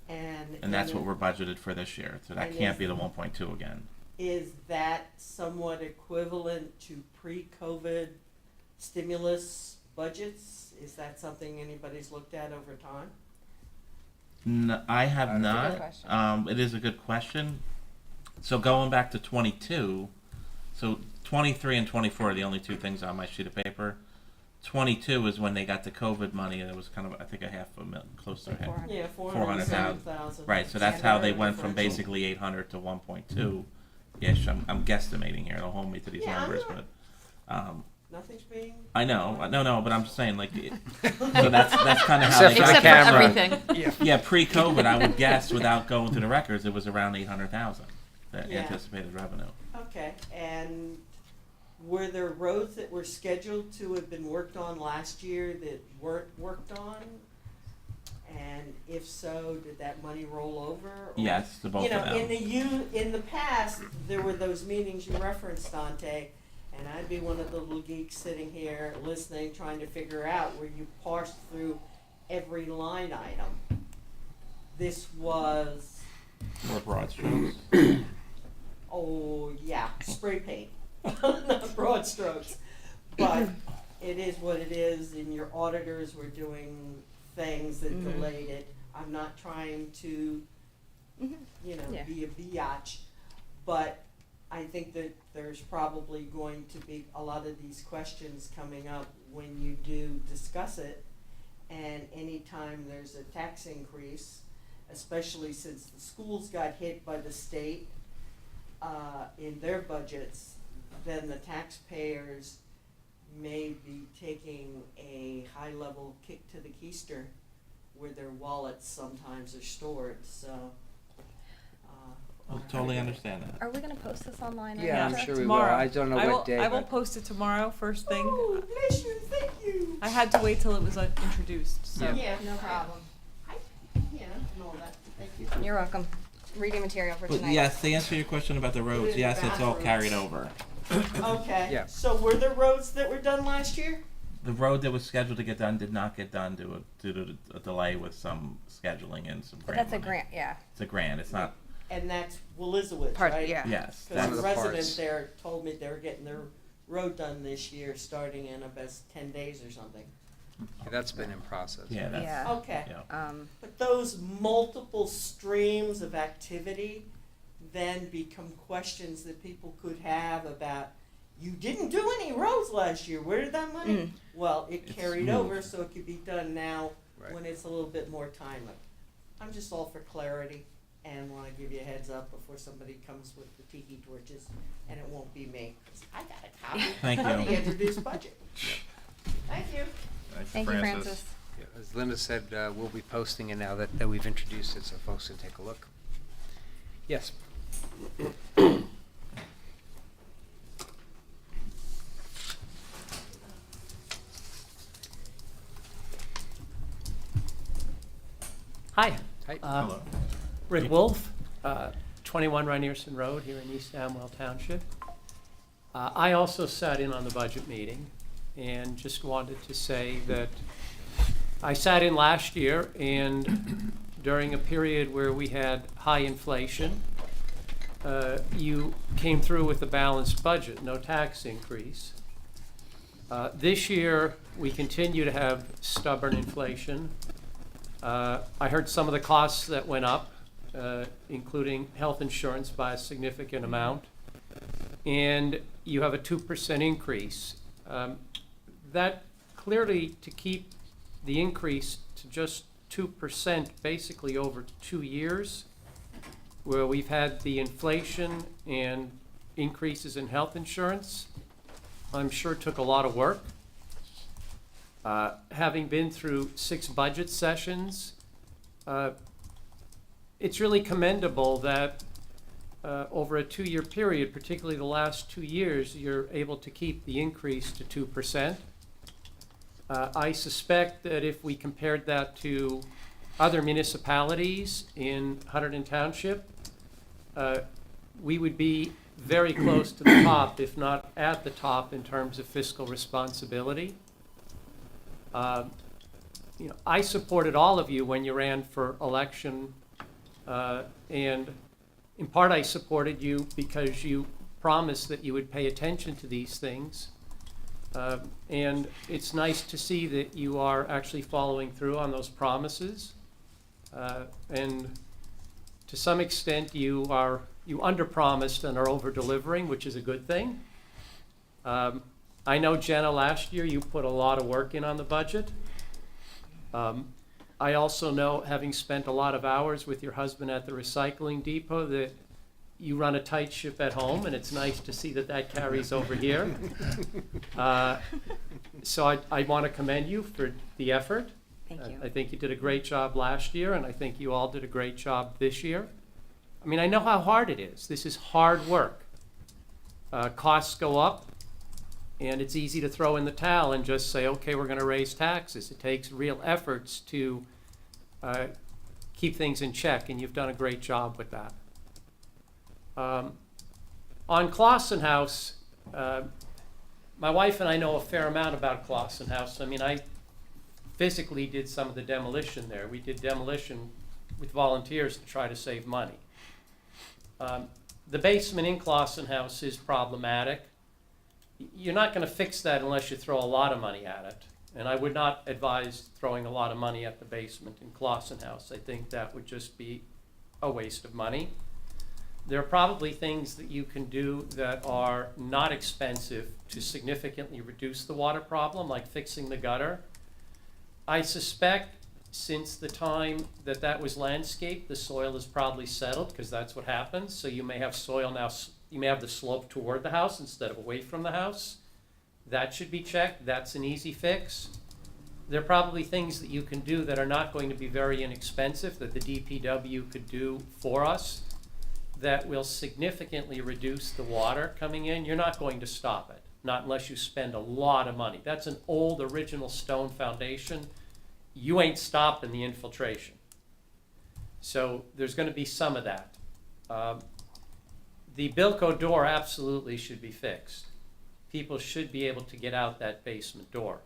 and that's what we're budgeted for this year. So that and can't is- be the 1.2 again. Is that somewhat equivalent to pre-COVID stimulus budgets? Is that something anybody's looked at over time? No, I have That's a good not. question. It is a good question. So going back to 22, so 23 and 24 are the only two things on my sheet of paper. 22 is when they got the COVID money, and it was kind of, I think, close to a half. Yeah, 400,000. 407,000. Right, so that's how they went from basically 800 to 1.2. Ish. I'm guesstimating here. Don't hold me to these Yeah, I'm numbers, not- but Nothing's being. I know, no, but I'm just saying, like, so that's kind of how Except they for got the camera. everything. Yeah, pre-COVID, I would guess without going through the records, it was around 800,000 the Yeah. anticipated revenue. Okay, and were there roads that were scheduled to have been worked on last year that weren't worked on? And if so, did that money roll over? Or- Yes, the both You know, of them. in the past, there were those meetings you referenced, Dante, and I'd be one of the little geeks sitting here listening, trying to figure out where you parsed through every line item. This was, More broad strokes. oh yeah, spray paint, not broad strokes. But it is what it is, and your auditors were doing things that delayed it. I'm not trying to, you know, Yeah. be a biatch, but I think that there's probably going to be a lot of these questions coming up when you do discuss it. And anytime there's a tax increase, especially since the schools got hit by the state in their budgets, then the taxpayers may be taking a high-level kick to the keister where their wallets sometimes are stored, so. I totally understand that. Are we gonna post this online? Yeah, I'm later? sure we will. Tomorrow. I don't know I what will, day, I will but- post it tomorrow, first thing. Oh, bless you, thank you. I had to wait till it was introduced, so. Yeah. Yeah, no problem. Yeah, and all that, thank you. You're welcome. Reading material for But tonight. yes, to answer your question about the roads, yes, it's all carried over. Okay, Yeah. so were there roads that were done last year? The road that was scheduled to get done did not get done due to a delay with some scheduling and some But grant that's a money. grant, yeah. It's a grant. It's not. And that's Willisowitz, Part, right? yeah. Yes. Because One the of the resident parts. there told me they were getting their road done this year, starting in about 10 days or something. Yeah, that's been in process. Yeah. That's, Yeah. Okay. Yeah. But those multiple streams of activity then become questions that people could have about, you didn't do any roads last year, where did that money? Well, it It's carried moved. over, so it could be done now Right. when it's a little bit more timely. I'm just all for clarity and want to give you a heads up before somebody comes with the tiki torches, and it won't be me, 'cause I got a copy Thank of you. the introduced budget. Thank you. Thank you, Francis. Yeah, as Linda said, we'll be posting it now that we've introduced it, so folks can take a look. Yes. Hi, Hi. Hello. Rick Wolf, 21 Rynearson Road here in East Amwell Township. I also sat in on the budget meeting, and just wanted to say that I sat in last year, and during a period where we had high inflation, you came through with a balanced budget, no tax increase. This year, we continue to have stubborn inflation. I heard some of the costs that went up, including health insurance by a significant amount, and you have a 2% increase. That clearly, to keep the increase to just 2% basically over 2 years, where we've had the inflation and increases in health insurance, I'm sure took a lot of work. Having been through 6 budget sessions, it's really commendable that over a 2-year period, particularly the last 2 years, you're able to keep the increase to 2%. I suspect that if we compared that to other municipalities in Hunterdon Township, we would be very close to the top, if not at the top, in terms of fiscal responsibility. I supported all of you when you ran for election, and in part I supported you because you promised that you would pay attention to these things. And it's nice to see that you are actually following through on those promises. And to some extent, you under-promised and are over-delivering, which is a good thing. I know, Jenna, last year you put a lot of work in on the budget. I also know, having spent a lot of hours with your husband at the recycling depot, that you run a tight ship at home, and it's nice to see that that carries over here. So I want to commend you for the effort. Thank you. I think you did a great job last year, and I think you all did a great job this year. I mean, I know how hard it is. This is hard work. Costs go up, and it's easy to throw in the towel and just say, okay, we're going to raise taxes. It takes real efforts to keep things in check, and you've done a great job with that. On Clausen House, my wife and I know a fair amount about Clausen House. I mean, I physically did some of the demolition there. We did demolition with volunteers to try to save money. The basement in Clausen House is problematic. You're not going to fix that unless you throw a lot of money at it. And I would not advise throwing a lot of money at the basement in Clausen House. I think that would just be a waste of money. There are probably things that you can do that are not expensive to significantly reduce the water problem, like fixing the gutter. I suspect since the time that that was landscaped, the soil is probably settled, because that's what happens. So you may have soil now, you may have the slope toward the house instead of away from the house. That should be checked. That's an easy fix. There are probably things that you can do that are not going to be very inexpensive that the DPW could do for us that will significantly reduce the water coming in. You're not going to stop it, not unless you spend a lot of money. That's an old original stone foundation. You ain't stopping the infiltration. So there's going to be some of that. The Bilco door absolutely should be fixed. People should be able to get out that basement door.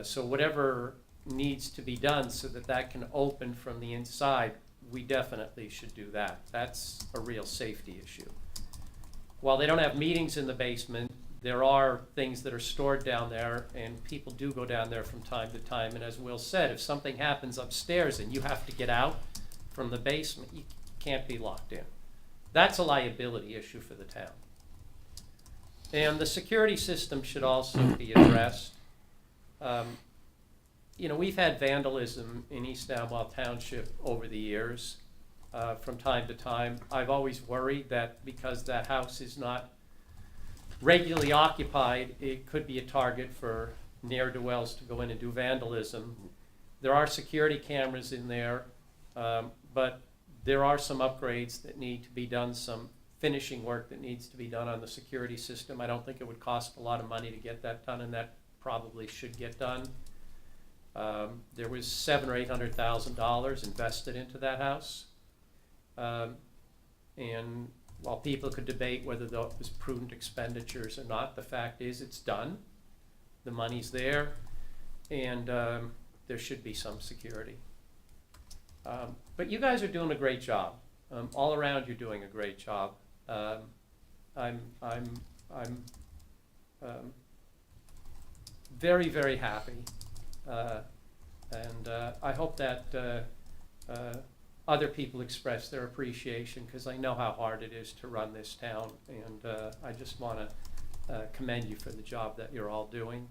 So whatever needs to be done so that that can open from the inside, we definitely should do that. That's a real safety issue. While they don't have meetings in the basement, there are things that are stored down there, and people do go down there from time to time. And as Will said, if something happens upstairs and you have to get out from the basement, you can't be locked in. That's a liability issue for the town. And the security system should also be addressed. You know, we've had vandalism in East Amwell Township over the years from time to time. I've always worried that because that house is not regularly occupied, it could be a target for ne'er-do-wells to go in and do vandalism. There are security cameras in there, but there are some upgrades that need to be done, some finishing work that needs to be done on the security system. I don't think it would cost a lot of money to get that done, and that probably should get done. There was $700,000 or $800,000 invested into that house. And while people could debate whether that was prudent expenditures or not, the fact is it's done. the money's there, and there should be some security. But you guys are doing a great job. All around, you're doing a great job. I'm very, very happy, and I hope that other people express their appreciation, because I know how hard it is to run this town, and I just want to commend you for the job that you're all doing.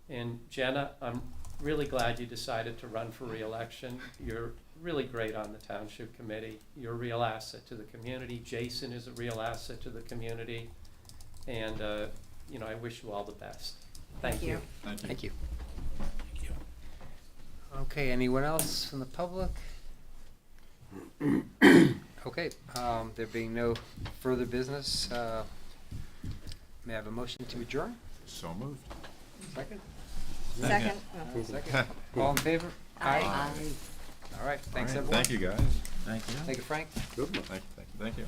And Jenna, I'm really glad you decided to run for re-election. You're really great on the Township Committee. You're a real asset to the community. Jason is a real asset to the community, and you know, I wish you all the best. Thank you. Thank you. Thank you. Okay, anyone else from the public? Okay, there being no further business, may I have a motion to adjourn? So moved. Second? Second. Second. All in favor? Aye. All right, thanks All right, everyone. Thank you, guys. Thank you. Thank you, Frank. Good one. Thank you.